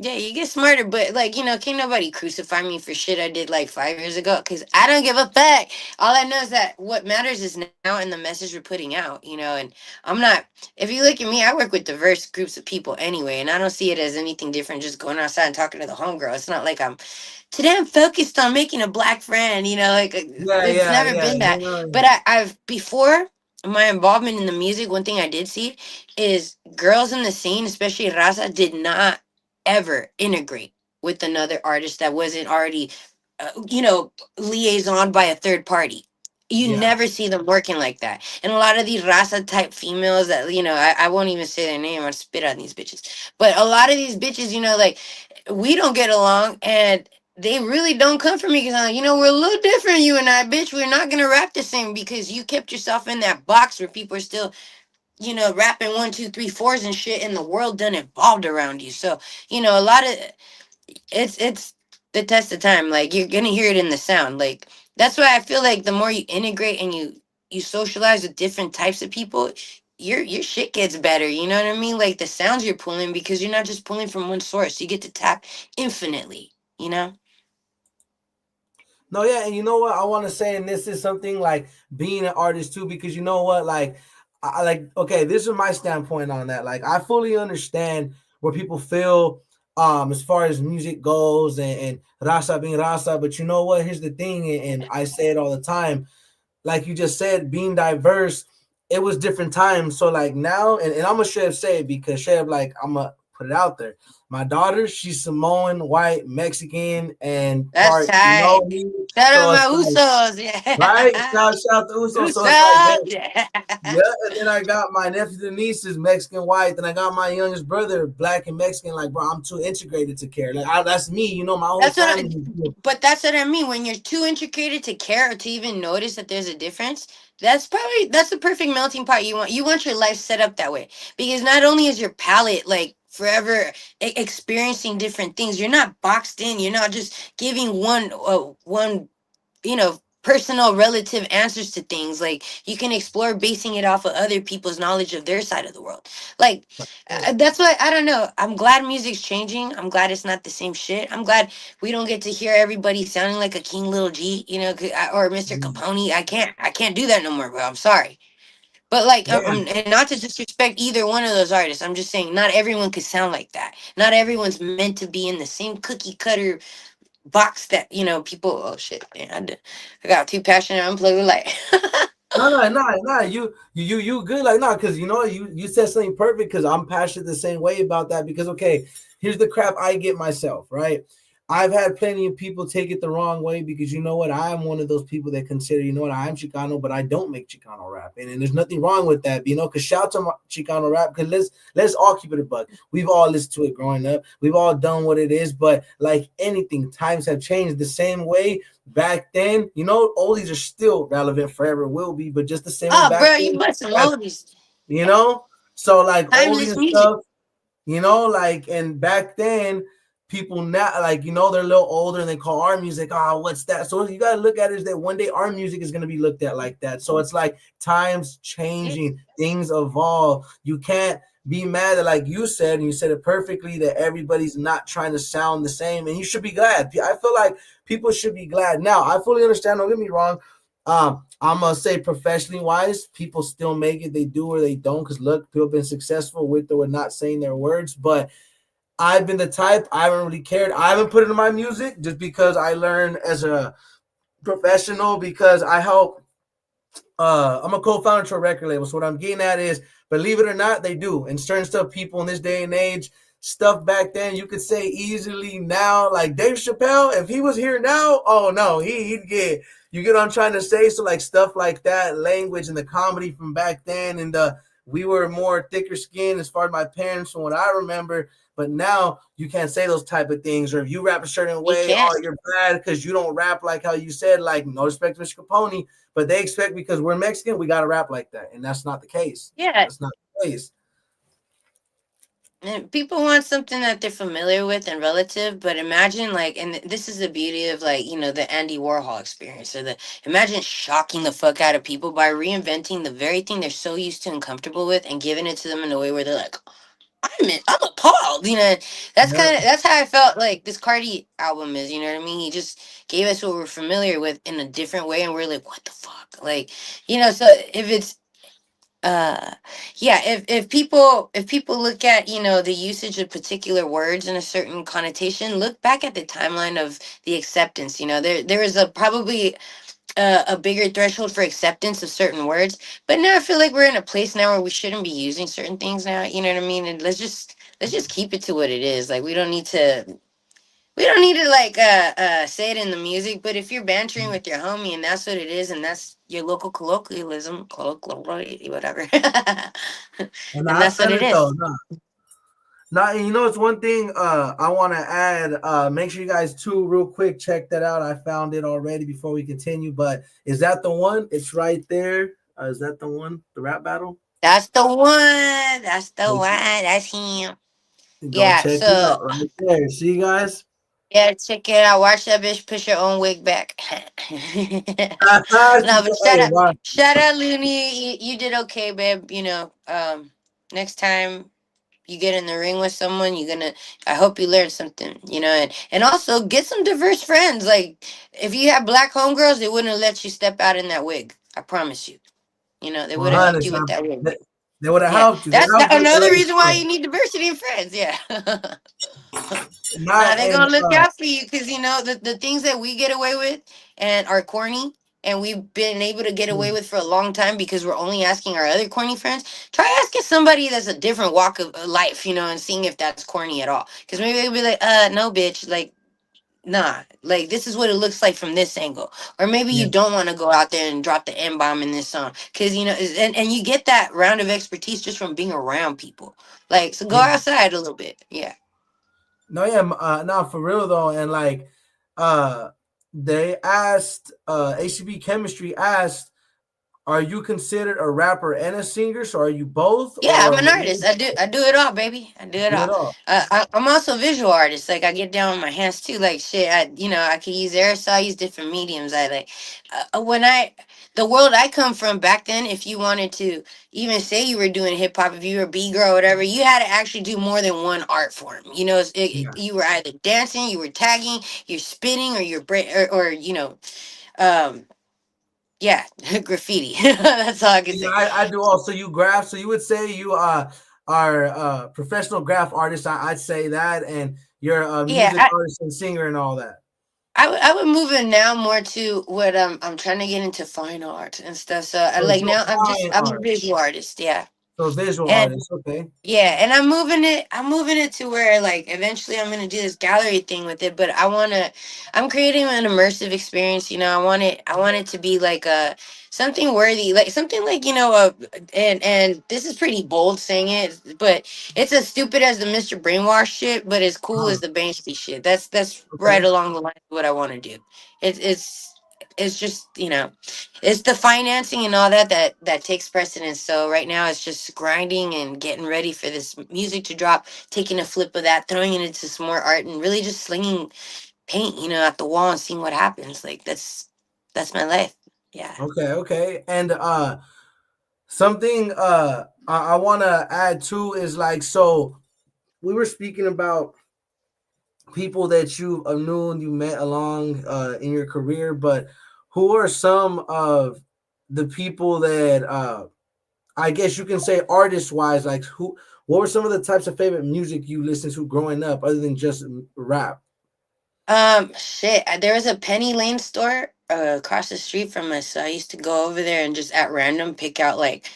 Yeah, you get smarter. But like, can't nobody crucify me for shit I did like 5 years ago. Cause I don't give a fuck. All I know is that what matters is now and the message we're putting out. And I'm not if you look at me, I work with diverse groups of people anyway, and I don't see it as anything different just going outside and talking to the homegirl. It's not like today I'm focused on making a black friend, like Yeah, it's yeah, never yeah. been that. But I've before my involvement in the music, one thing I did see is girls in the scene, especially Raza, did not ever integrate with another artist that wasn't already, liaison by a third party. You Yeah. never see them working like that. And a lot of these Raza type females that, I won't even say their name, I'll spit on these bitches. But a lot of these bitches, like, we don't get along, and they really don't come for me because I'm like, we're a little different, you and I, bitch. We're not gonna rap the same because you kept yourself in that box where people are still rapping one, two, three, fours and shit, and the world done evolved around you. So, a lot of it's the test of time. Like, you're gonna hear it in the sound. Like, that's why I feel like the more you integrate and you socialize with different types of people, your shit gets better. You know what I mean? Like the sounds you're pulling, because you're not just pulling from one source. You get to tap infinitely. You know? No, yeah, and you know what I want to say, and this is something like being an artist too, because you know what, like, I like, okay, this is my standpoint on that. Like, I fully understand where people feel, as far as music goes, and Rasa being Rasa, but you know what? Here's the thing, and I say it all the time, like you just said, being diverse, it was different times. So like now, and I'm gonna straight up say it because straight up, like I'm a put it out there. My daughter, she's Samoan, white, Mexican, and That's part, you tight. know me. Shout out So my it's like, Usos. right? Yeah. Shout out to Uso. So it's like, Usos. hey, Yeah. yeah, and then I got my nephews and nieces, Mexican white. Then I got my youngest brother, black and Mexican. Like, bro, I'm too integrated to care. Like, that's me. You know, my whole That's what family. but that's what I mean. When you're too intricated to care or to even notice that there's a difference, that's the perfect melting pot you want. You want your life set up that way. Because not only is your palate like forever experiencing different things, you're not boxed in. You're not just giving one personal relative answers to things. Like you can explore basing it off of other people's knowledge of their side of the world. Like that's why I don't know, I'm glad music's changing. I'm glad it's not the same shit. I'm glad we don't get to hear everybody sounding like a King Little G, or Mr. Capone. I can't do that no more, bro. I'm sorry. But like, Yeah, and not to disrespect either one of those artists, I'm just saying not everyone could sound like that. Not everyone's meant to be in the same cookie cutter box that people. Oh shit, man, I got too passionate. Unplug the light. no. You good? Like, no, because you know you said something perfect. Because I'm passionate the same way about that. Because okay, here's the crap I get myself. Right, I've had plenty of people take it the wrong way because you know what, I'm one of those people that consider, you know what, I'm Chicano, but I don't make Chicano rap, and there's nothing wrong with that. You know, because shout out to Chicano rap. Because let's all keep it a buck. We've all listened to it growing up. We've all done what it is. But like anything, times have changed. The same way back then, you know, oldies are still relevant, forever will be, but just the same way Oh, back bro, you then, must have as oldies. you know, so like oldie Timeless and music. stuff, you know, like, and back then, people now, like, you know, they're a little older and they call our music, what's that? So you got to look at it is that one day our music is going to be looked at like that. So it's like times Yeah. changing, things evolve. You can't be mad at, like you said, and you said it perfectly, that everybody's not trying to sound the same. And you should be glad. I feel like people should be glad. Now, I fully understand, don't get me wrong. I'm gonna say professionally wise, people still make it. They do or they don't. Because look, people have been successful with or not saying their words. But I've been the type, I haven't really cared. I haven't put it in my music just because I learned as a professional, because I help. I'm a co-founder to a record label. So what I'm getting at is, believe it or not, they do. And certain stuff, people in this day and age, stuff back then, you could say easily now, like Dave Chappelle, if he was here now, oh no, he'd get, you get what I'm trying to say? So like stuff like that, language and the comedy from back then, and we were more thicker skinned as far as my parents from what I remember. But now you can't say those type of things. Or if you rap a certain You way, can't. oh, you're bad because you don't rap like how you said, like no respect to Mr. Capone, but they expect because we're Mexican, we got to rap like that. And that's not the case. Yeah. That's not the case. And people want something that they're familiar with and relative, but imagine like, and this is the beauty of like, the Andy Warhol experience, or the imagine shocking the fuck out of people by reinventing the very thing they're so used to and comfortable with and giving it to them in a way where they're like, I'm appalled. Yeah. That's how I felt like this Cardi album is. You know what I mean? He just gave us what we're familiar with in a different way, and we're like, what the fuck? Like, so if it's uh yeah, if people look at the usage of particular words in a certain connotation, look back at the timeline of the acceptance. There is a probably a bigger threshold for acceptance of certain words, but now I feel like we're in a place now where we shouldn't be using certain things now. You know what I mean? And let's just keep it to what it is. Like we don't need to like say it in the music, but if you're bantering with your homie and that's what it is, and that's your local whatever, And then I that's what feel it it though. is. No. Now, you know, it's one thing I want to add. Make sure you guys too, real quick, check that out. I found it already before we continue. But is that the one? It's right there. Is that the one? The rap battle? That's the one. That's the Make one. sure, That's him. go Yeah. check it So out right there. See, guys? yeah, check it out. Watch that bitch push her own wig back. No, but Hey, wow. shout out, Looney. You did okay, babe. Next time you get in the ring with someone, I hope you learn something. And also get some diverse friends. Like if you have black homegirls, they wouldn't have let you step out in that wig. I promise you. They would have helped 100. you with that wig. They would have Yeah, helped you. They that's helped you with the another reason why lady. you need diversity in friends. Yeah. Not Nah, they're and gonna look out for you because the things that we get away with and are corny. and we've been able to get away Mm. with for a long time because we're only asking our other corny friends. Try asking somebody that's a different walk of life, and seeing if that's corny at all. Because maybe they'll be like, no, bitch, like, nah, like this is what it looks like from this angle. Or maybe you Yeah. don't want to go out there and drop the N bomb in this song. Because, and you get that round of expertise just from being around people. Like, so go Yeah. outside a little bit. Yeah. No, yeah, no, for real though, and like, uh, they asked, HCB Chemistry asked, "Are you considered a rapper and a singer? So are you both, Yeah, I'm or an artist. I do it all, baby. I do it do all. it all?" I'm also a visual artist. Like I get down with my hands too. Like shit, I can use aerosol. I use different mediums. I like when the world I come from back then. If you wanted to even say you were doing hip hop, if you were B girl or whatever, you had to actually do more than one art form. Yeah. You were either dancing, you were tagging, you're spinning, or um, yeah, graffiti. That's all I can Yeah, say. I do also. You graph, so you would say you are professional graph artist. I'd say that, and you're a music Yeah, artist and singer and all that. I would move it now more to what I'm trying to get into fine art and stuff. So I So like you're now fine I'm a art. visual artist, yeah. So visual And artist. Okay. yeah, and I'm moving it to where like eventually I'm gonna do this gallery thing with it, but I'm creating an immersive experience, I want it to be like a something worthy, like something like, and this is pretty bold saying it, but it's as stupid as the Mr. Brainwash shit, but as cool as Uh-huh. the Banksy shit. That's right Okay. along the line of what I want to do. It's just, it's the financing and all that takes precedence. So right now it's just grinding and getting ready for this music to drop, taking a flip of that, throwing it into some more art, and really just slinging paint, at the wall and seeing what happens. Like that's my life. Yeah. Okay. Okay. And something I want to add too is like, so we were speaking about people that you knew and you met along in your career, but who are some of the people that I guess you can say artist wise, like who? What were some of the types of favorite music you listened to growing up, other than just rap? Shit. There was a Penny Lane store across the street from us, so I used to go over there and just at random pick out like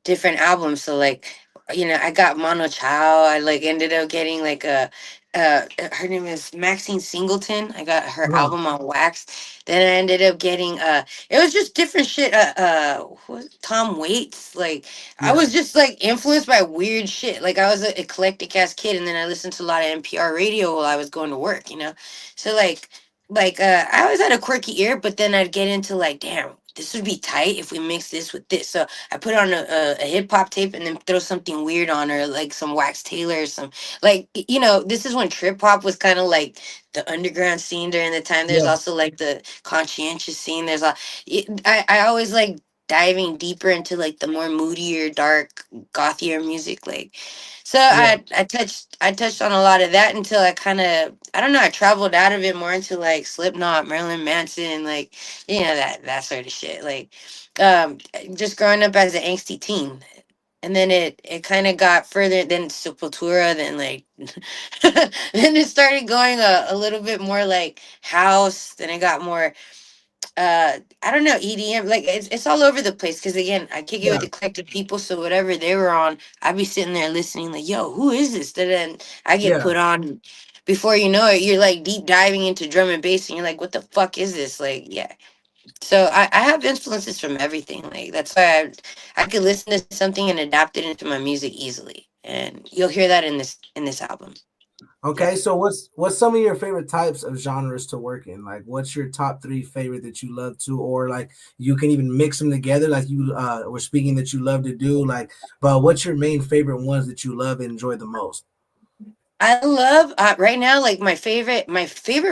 different albums. So like, I got Mono Chao. I like ended up getting like her name is Maxine Singleton. I got her Uh-huh. album on wax. Then I ended up getting it was just different shit. Who was it? Tom Waits. Like I Yeah, was just like influenced by weird shit. Like I was an eclectic ass kid, and then I listened to a lot of NPR radio while I was going to work. So I always had a quirky ear, but then I'd get into like, damn, this would be tight if we mix this with this. So I put on a hip hop tape and then throw something weird on her, like some Wax Taylor, or some this is when trip hop was kind of like the underground scene during the time. There's yeah, also like the conscientious scene. I always like diving deeper into like the more moodier, dark, gothier music. Like, so yeah. I touched on a lot of that until I kind of, I don't know, I traveled out of it more into like Slipknot, Marilyn Manson, like that sort of shit. Like, um, just growing up as an angsty teen, and then it kind of got further than Sepultura, then like then it started going a little bit more like house. Then it got more I don't know, EDM. Like it's all over the place because again I kick it with Yeah, eclectic people, so whatever they were on I'd be sitting there listening like, yo, who is this? And then I get yeah. put on. Before you know it, you're like deep diving into drum and bass and you're like, what the fuck is this? Like, yeah. So I have influences from everything. Like that's why I could listen to something and adapt it into my music easily. And you'll hear that in this album. Yeah. Okay, so what's some of your favorite types of genres to work in? Like, what's your top three favorite that you love to, or like you can even mix them together, like you were speaking that you love to do. Like, but what's your main favorite ones that you love and enjoy the most? I love right now like my favorite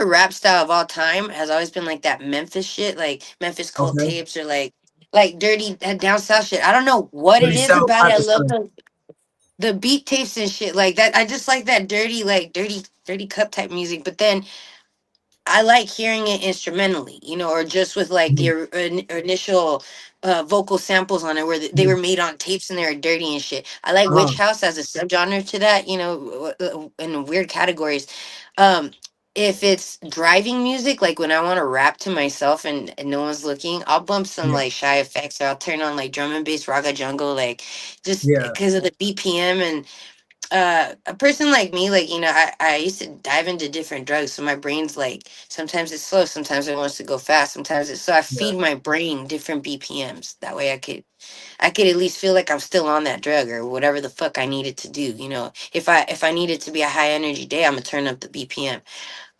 rap style of all time has always been like that Memphis shit, like Memphis Cult Okay, tapes or like dirty down south shit. I don't know what it pretty is south about it. type I of love stuff. the beat tapes and shit like that. I just like that dirty cup type music. But then I like hearing it instrumentally, or just with like the Mhm. initial vocal samples on it, where they were Mhm. made on tapes and they were dirty and shit. I like Uh-huh. Witch House as a subgenre to that, in weird categories. Um, if it's driving music, like when I want to rap to myself and no one's looking, I'll bump some Yeah, like shy effects, or I'll turn on like drum and bass raga jungle, like just yeah, because of the BPM. And a person like me, like, I used to dive into different drugs, so my brain's like, sometimes it's slow, sometimes it wants to go fast, sometimes it's, so I yeah. feed my brain different BPMs. That way I could at least feel like I'm still on that drug or whatever the fuck I needed to do. If I need it to be a high energy day, I'm gonna turn up the BPM.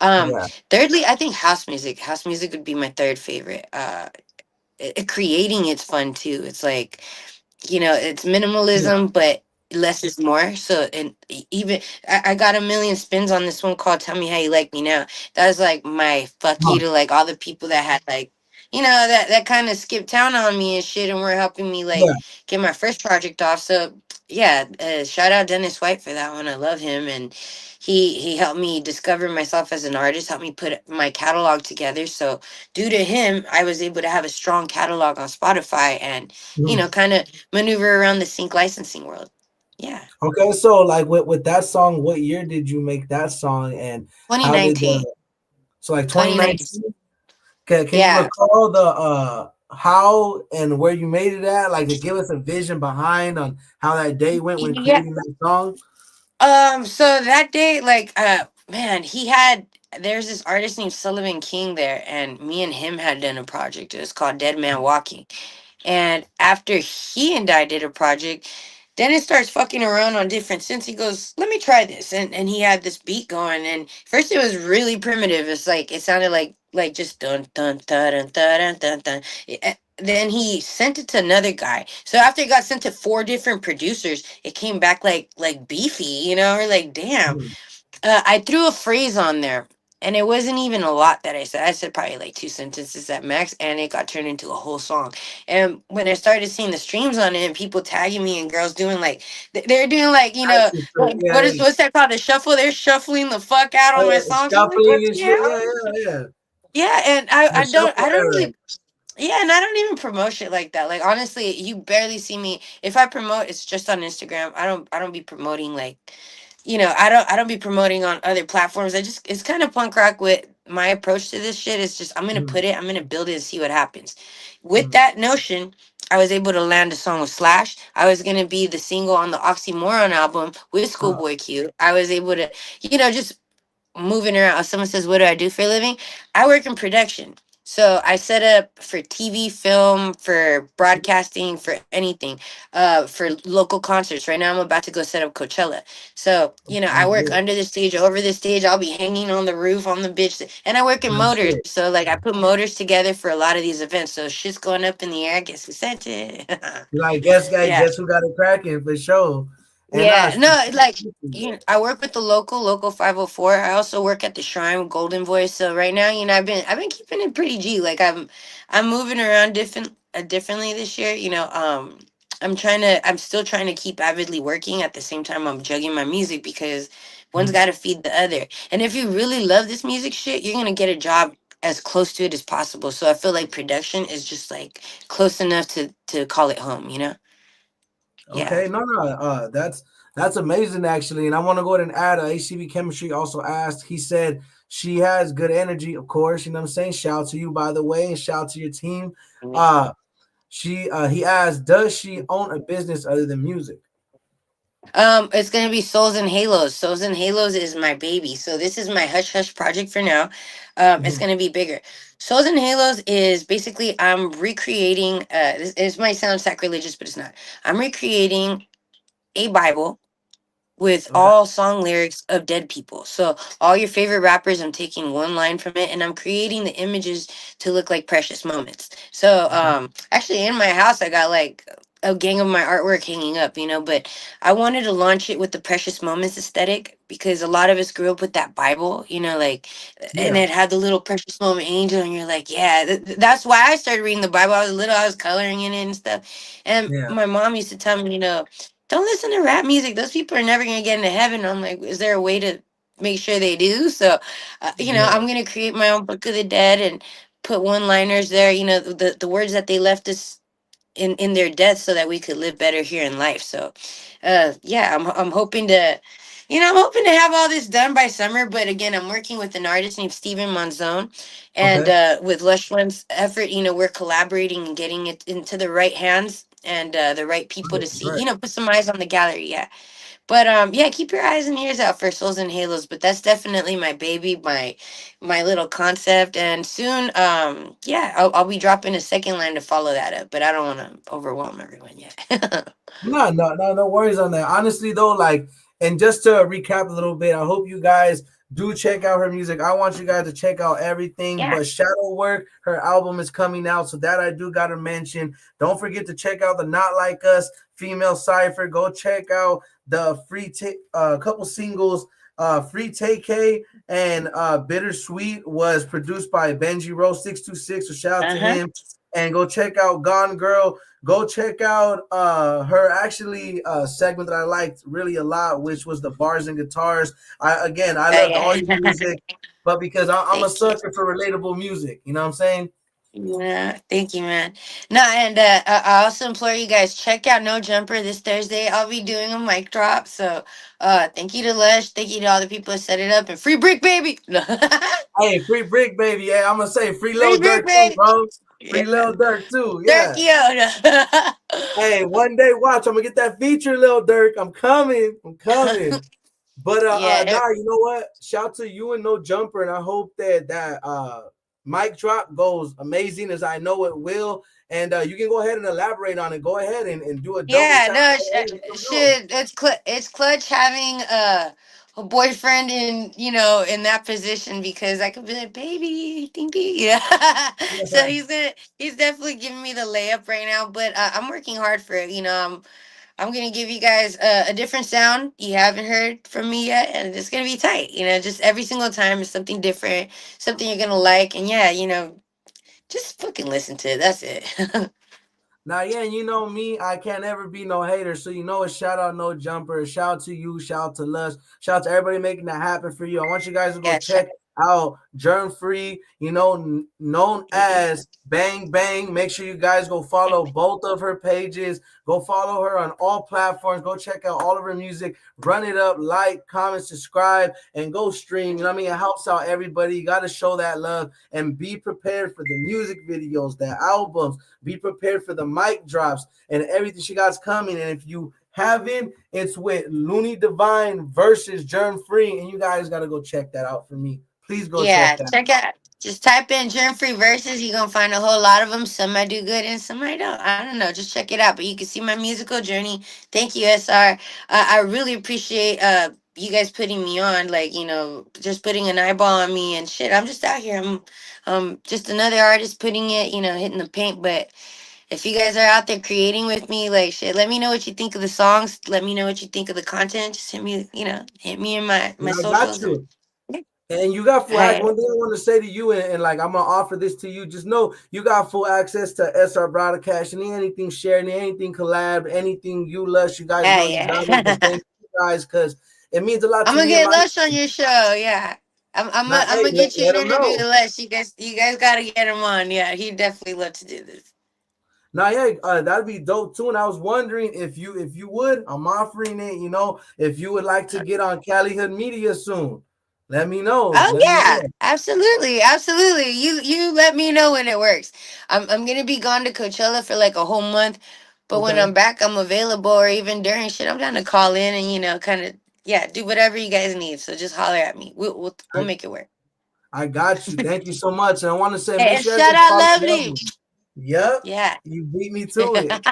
um Yeah. Thirdly, I think house music would be my third favorite. Creating it's fun too. It's like, it's Yeah. minimalism, but less is more. So, and even I got a million spins on this one called "Tell Me How You Like Me Now." That was like my fuck Huh. you to like all the people that had like, that kind of skipped town on me and shit, and were helping me Yeah. like get my first project off. So yeah, shout out Dennis White for that one. I love him, and he helped me discover myself as an artist, helped me put my catalog together. So due to him, I was able to have a strong catalog on Spotify, and Mhm. kind of maneuver around the sync licensing world. Yeah. Okay, so like with that song, what year did you make that song, and how did 2019. the so like 2019. 2019? Can you Yeah. recall the how and where you made it at? Like to give us a vision behind on how that day went when Yeah. creating that song? So that day, like, man, there's this artist named Sullivan King there, and me and him had done a project. It was called Dead Man Walking. And after he and I did a project, Dennis starts fucking around on different synths. He goes, "Let me try this," and he had this beat going. And first, it was really primitive. It's like it sounded like just dun dun dun dun dun dun dun. Then he sent it to another guy. So after it got sent to four different producers, it came back like beefy, or like, damn. Mhm. I threw a phrase on there, and it wasn't even a lot that I said. I said probably like two sentences at max, and it got turned into a whole song. And when I started seeing the streams on it, and people tagging me, and girls doing like, they're doing like, like, Yeah, yeah. what's that called? The shuffle. They're shuffling the fuck out on my songs. I'm like, Shuffling what and the shit. hell? Yeah, yeah, yeah. Yeah, and I The I don't shuffle I don't era. really. Yeah, and I don't even promote shit like that. Like, honestly, you barely see me. If I promote, it's just on Instagram. I don't be promoting like, I don't be promoting on other platforms. It's kind of punk rock. With my approach to this shit is just, Mhm, I'm gonna build it and see what happens. With mhm. that notion, I was able to land a song with Slash. I was gonna be the single on the Oxymoron album with Huh. Schoolboy Q. I was able to, just moving around. Someone says, "What do I do for a living?" I work in production. So I set up for TV, film, for broadcasting, for anything, for local concerts. Right now, I'm about to go set up Coachella. So, I Oh, work yeah. under the stage, over the stage. I'll be hanging on the roof, on the bitch, and I work in That's motors. it. So, like, I put motors together for a lot of these events. So shit's going up in the air. Guess who sent it? Like Yeah. guess who got it cracking for sure. And Yeah, no, it's like, yeah. I work with the local 504. I also work at the Shrine with Golden Voice. So right now, I've been keeping it pretty G. Like, I'm moving around differently this year. I'm still trying to keep avidly working at the same time I'm juggling my music, because one's Mhm. got to feed the other. And if you really love this music shit, you're gonna get a job as close to it as possible. So I feel like production is just like close enough to call it home. Yeah. Okay, no, that's amazing actually, and I want to go ahead and add. ACB Chemistry also asked. He said she has good energy, of course. You know what I'm saying? Shout out to you, by the way, and shout out to your team. Uh, he asked, does she own a business other than music? It's gonna be Souls and Halos. Souls and Halos is my baby. So this is my hush hush project for now. It's Mhm. gonna be bigger. Souls and Halos is basically, I'm recreating. This might sound sacrilegious, but it's not. I'm recreating a Bible with Okay. all song lyrics of dead people. So all your favorite rappers, I'm taking one line from it, and I'm creating the images to look like precious moments. So Okay. actually, in my house I got like a gang of my artwork hanging up, but I wanted to launch it with the precious moments aesthetic, because a lot of us grew up with that Bible, like, and Yeah. it had the little precious moment angel, and you're like, yeah, that's why I started reading the Bible. I was little, I was coloring in it and stuff. And Yeah. my mom used to tell me, don't listen to rap music. Those people are never gonna get into heaven. I'm like, is there a way to make sure they do? So, Yeah. I'm gonna create my own Book of the Dead and put one-liners there. The words that they left us in their death so that we could live better here in life. So yeah, I'm hoping to, I'm hoping to have all this done by summer. But again, I'm working with an artist named Steven Monzon, and Okay. with Lush One's effort, we're collaborating and getting it into the right hands and the right people Right. to see, Right. put some eyes on the gallery. Yeah. But yeah, keep your eyes and ears out for Souls and Halos. But that's definitely my baby, my little concept. And soon, yeah, I'll be dropping a second line to follow that up. But I don't want to overwhelm everyone yet. No worries on that. Honestly, though, like, and just to recap a little bit, I hope you guys do check out her music. I want you guys to check out everything. Yeah. But Shadow Work, her album is coming out, so that I do gotta mention. Don't forget to check out the Not Like Us female cipher. Go check out the couple singles. Free Take and Bittersweet was produced by Benji Rose 626. So shout out Uh to huh. him. And go check out Gone Girl. Go check out her actually segment that I liked really a lot, which was the bars and guitars. I Oh loved all yeah. your music, but because I'm a Thank you. sucker for relatable music, you know what I'm saying? Yeah, thank you, man. No, and I also implore you guys check out No Jumper this Thursday. I'll be doing a mic drop. So, thank you to Lush, thank you to all the people that set it up, and free brick, baby. Hey, free Brick Baby. Yeah, I'm gonna say free Free Lil brick, Durk too, baby. bro. Yeah, Free Lil Durk too. Yeah. Turkey. Hey, one day watch. I'm gonna get that feature, Lil Durk. I'm coming. I'm coming. But Yeah, nah, you know what? Shout to you and No Jumper, and I hope that mic drop goes amazing as I know it will. And you can go ahead and elaborate on it. Go ahead and do a double yeah. shout No, out. Hey, let them know. shit. It's clutch having a boyfriend in in that position because I could be like, baby, think yeah. So he's definitely giving me the layup right now. But I'm working hard for it. I'm gonna give you guys a different sound you haven't heard from me yet, and it's gonna be tight. Just every single time is something different, something you're gonna like, and yeah, just fucking listen to it. That's it. Now, yeah, and you know me, I can't ever be no hater. So you know a shout out, No Jumper. A shout out to you, shout out to Lush, shout out to everybody making that happen for you. I want you guys to go Yeah, check out Germ Free, known Mhm. as Bang Bang. Make sure you guys go follow both of her pages. Go follow her on all platforms. Go check out all of her music. Run it up, like, comment, subscribe, and go stream. You know what I mean? It helps out everybody. You got to show that love and be prepared for the music videos, the albums. Be prepared for the mic drops and everything she got's coming. And if you haven't, it's with Looney Divine versus Germ Free. And you guys got to go check that out for me. Please go check Yeah, that. check out. Just type in germ free verses. You're gonna find a whole lot of them. Some I do good and some I don't. I don't know. Just check it out. But you can see my musical journey. Thank you, SR. I really appreciate you guys putting me on. Like just putting an eyeball on me and shit. I'm just out here. I'm just another artist putting it. Hitting the paint. But if you guys are out there creating with me, like shit, let me know what you think of the songs. Let me know what you think of the content. Just hit me. Hit me in my And I got socials and. you. And you got full access. Hey, One thing I want to say to you, and like I'm gonna offer this to you, just know you got full access to SR broadcast and anything shared, anything collab, anything you Lush, you guys know you got it. But yeah. thank you guys because it means a lot I'm to gonna me and get my. Lush on your show. Yeah, Now, I'm hey, gonna get you let an them interview know. with Lush. You guys gotta get him on. Yeah, he'd definitely love to do this. Now, yeah, that'd be dope too. And I was wondering if you would, I'm offering it. If you would like to get on Cali Hood Media soon, let me know. Oh Let me yeah, know. absolutely, absolutely. You let me know when it works. I'm gonna be gone to Coachella for like a whole month, but when Okay, I'm back, I'm available. Or even during shit, I'm down to call in and kind of yeah, do whatever you guys need. So just holler at me. We'll I make it work. I got you. Thank you so much. And I want to say, make And sure you shout guys out, follow the Lovely. album. Yep, Yeah. you beat me to it.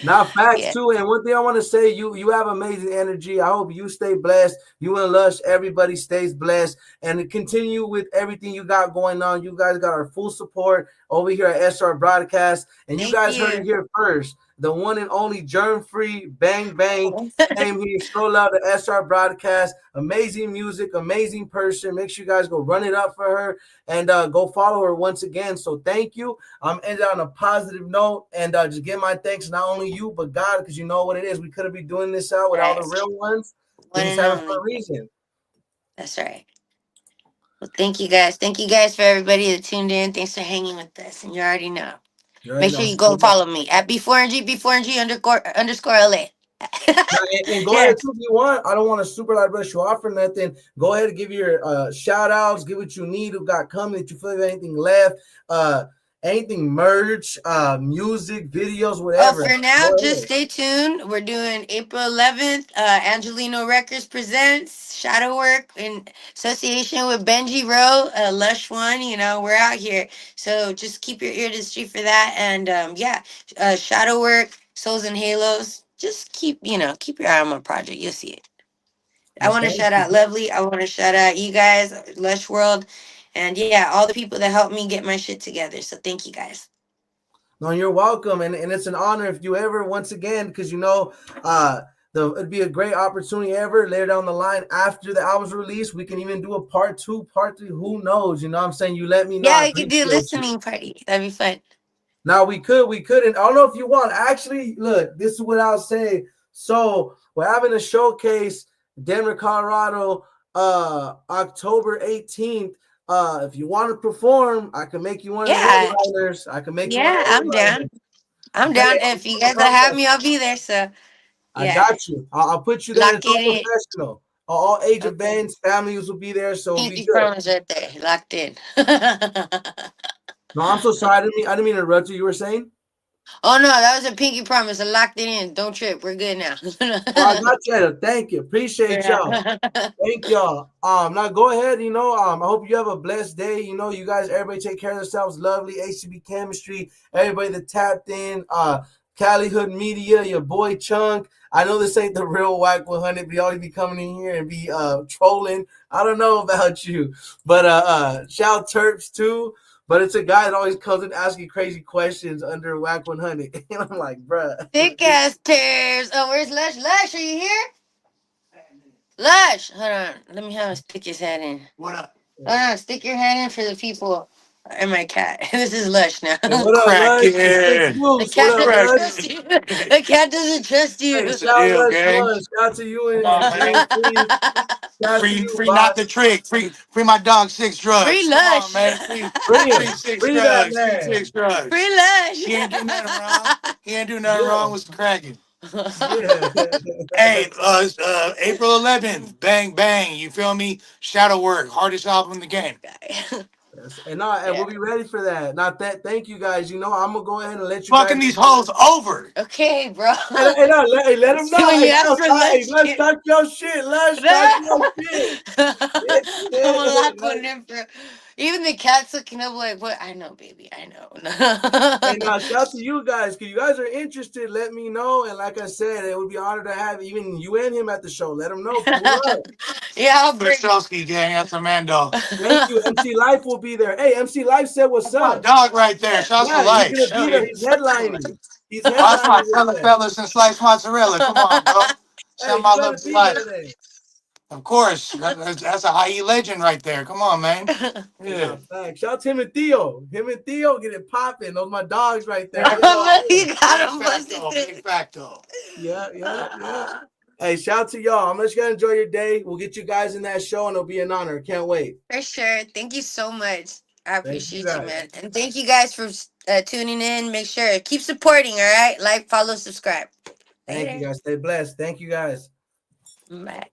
Not facts Yeah. too. And one thing I want to say, you have amazing energy. I hope you stay blessed. You and Lush, everybody stays blessed, and continue with everything you got going on. You guys got our full support over here at SR Broadcast, and you Thank guys heard it you. here first. The one and only germ free bang bang came here. Stroll out the SR Broadcast. Amazing music, amazing person. Make sure you guys go run it up for her and go follow her once again. So thank you. Ended on a positive note and just give my thanks not only you but God because you know what it is. We couldn't be doing this out without the Right. real ones. One Things and happen for a only. reason. That's right. Well, thank you guys. Thank you guys for everybody that tuned in. Thanks for hanging with us. And you already know. You already Make sure know. you go and follow me at B4NG, B4NG underscore LA. Now, and go Yeah. ahead too if you want. I don't want to super like brush you off or nothing. Go ahead and give your shout outs, give what you need, who got coming, that you feel like anything left, anything merch, music, videos, Oh, whatever. for now, Go just ahead. stay tuned. We're doing April 11th. Angelino Records presents Shadow Work in association with Benji Rowe, Lush One. You know, we're out here. So just keep your ear to the street for that. And yeah, Shadow Work, Souls and Halos. Just keep your eye on my project. You'll see it. I Well, want to thank shout you. out Lovely. I want to shout out you guys, Lush World. And yeah, all the people that helped me get my shit together. So thank you guys. No, you're welcome, and it's an honor if you ever once again because uh it'd be a great opportunity ever later down the line after the album's released. We can even do a part 2, part 3. Who knows? You know what I'm saying? You let me know. Yeah, I we could do a appreciate you. listening party. That'd be fun. Now we couldn't. I don't know if you want. Actually, look, this is what I'll say. So we're having a showcase, Denver, Colorado, October 18th. If you want to perform, I can make you one of the Yeah. headliners. I can make you one of Yeah, the I'm down. headliners. I'm Okay, down. If you guys will have me, I'll be there. So I yeah. got you. I'll put you there. Lock It's it all in. professional. All age Okay. events, families will be there, so it'll be Pinky good. promise right there. Locked in. No, I'm so sorry. I didn't mean to interrupt you. You were saying? Oh no, that was a pinky promise. I locked it in. Don't trip. We're good now. Oh, I got you. Thank you. Appreciate y'all. Yeah. Thank y'all. Now go ahead. I hope you have a blessed day. You guys, everybody take care of yourselves. Lovely HCB chemistry. Everybody that tapped in. Cali Hood Media. Your boy Chunk. I know this ain't the real Whack 100, but y'all be coming in here and be trolling. I don't know about you, but shout Terps too. But it's a guy that always comes and asking crazy questions under Whack 100, and I'm like, bruh. Thick ass tears. Oh, where's Lush? Lush, are you here? Lush, hold on. Let me have him stick his head in. What up? Hold on, stick your head in for the people. And my cat. This is Lush now. Hey, what up, Crack Lush? It's Big it. The Moose. What cat up, doesn't Lush? trust you. The cat doesn't trust you. Hey, What's the shout deal, Lush gang? One. Shout to you Come and on, Jane man. Free. Shout to you, Free Bot. not the trick. Free my dog Six Free Drugs. Come on, Lush. man. Free Free him. Six Free that Drugs. Free Six man. Drugs. Free Lush. He ain't do nothing wrong. He ain't do nothing Yeah. wrong with cracking. Yeah. Hey, April 11th, bang bang. You feel me? Shadow Work, hardest album in the game. Yes, and Yeah. we'll be ready for that. Not that. Thank you guys. I'm gonna go ahead and let you guys. Fucking these hoes over. Okay, bro. Let them know. When you Hey, ask for Lush, let's talk your shit. Let's talk your shit. I'm a lock Like, one in, bro. Even the cat's looking up like, what? I know, baby. I hey, know. now shout to you guys. If you guys are interested, let me know. And like I said, it would be an honor to have even you and him at the show. Let him know. Pull up. Yeah, I'll bring. Wachowski gang, that's a Mando. Thank you. MC Life will be there. Hey, MC Life said what's That's my up. dog right there. Shouts to Yeah, he's Life. gonna be there. Shit. He's headlining. He's Oh, that's my headlining with us. Fellas and sliced mozzarella. Come on, bro. Hey, Send you my better love to be Life. there then. Of course. That's a high legend right there. Come on, man. Hey, Yeah. now, thanks. Shout out to him and Theo. Him and Theo get it popping. Those my dogs right there. Get it Facto. all in. You got Big him busted facto. through. Big facto. Yeah. Hey, shout out to y'all. I'm just gonna enjoy your day. We'll get you guys in that show, and it'll be an honor. Can't wait. For sure. Thank you so much. I Thank you appreciate you, guys. man. And thank you guys for tuning in. Make sure keep supporting. All right, like, follow, subscribe. Thank you Later. guys. Stay blessed. Thank you guys. Bye.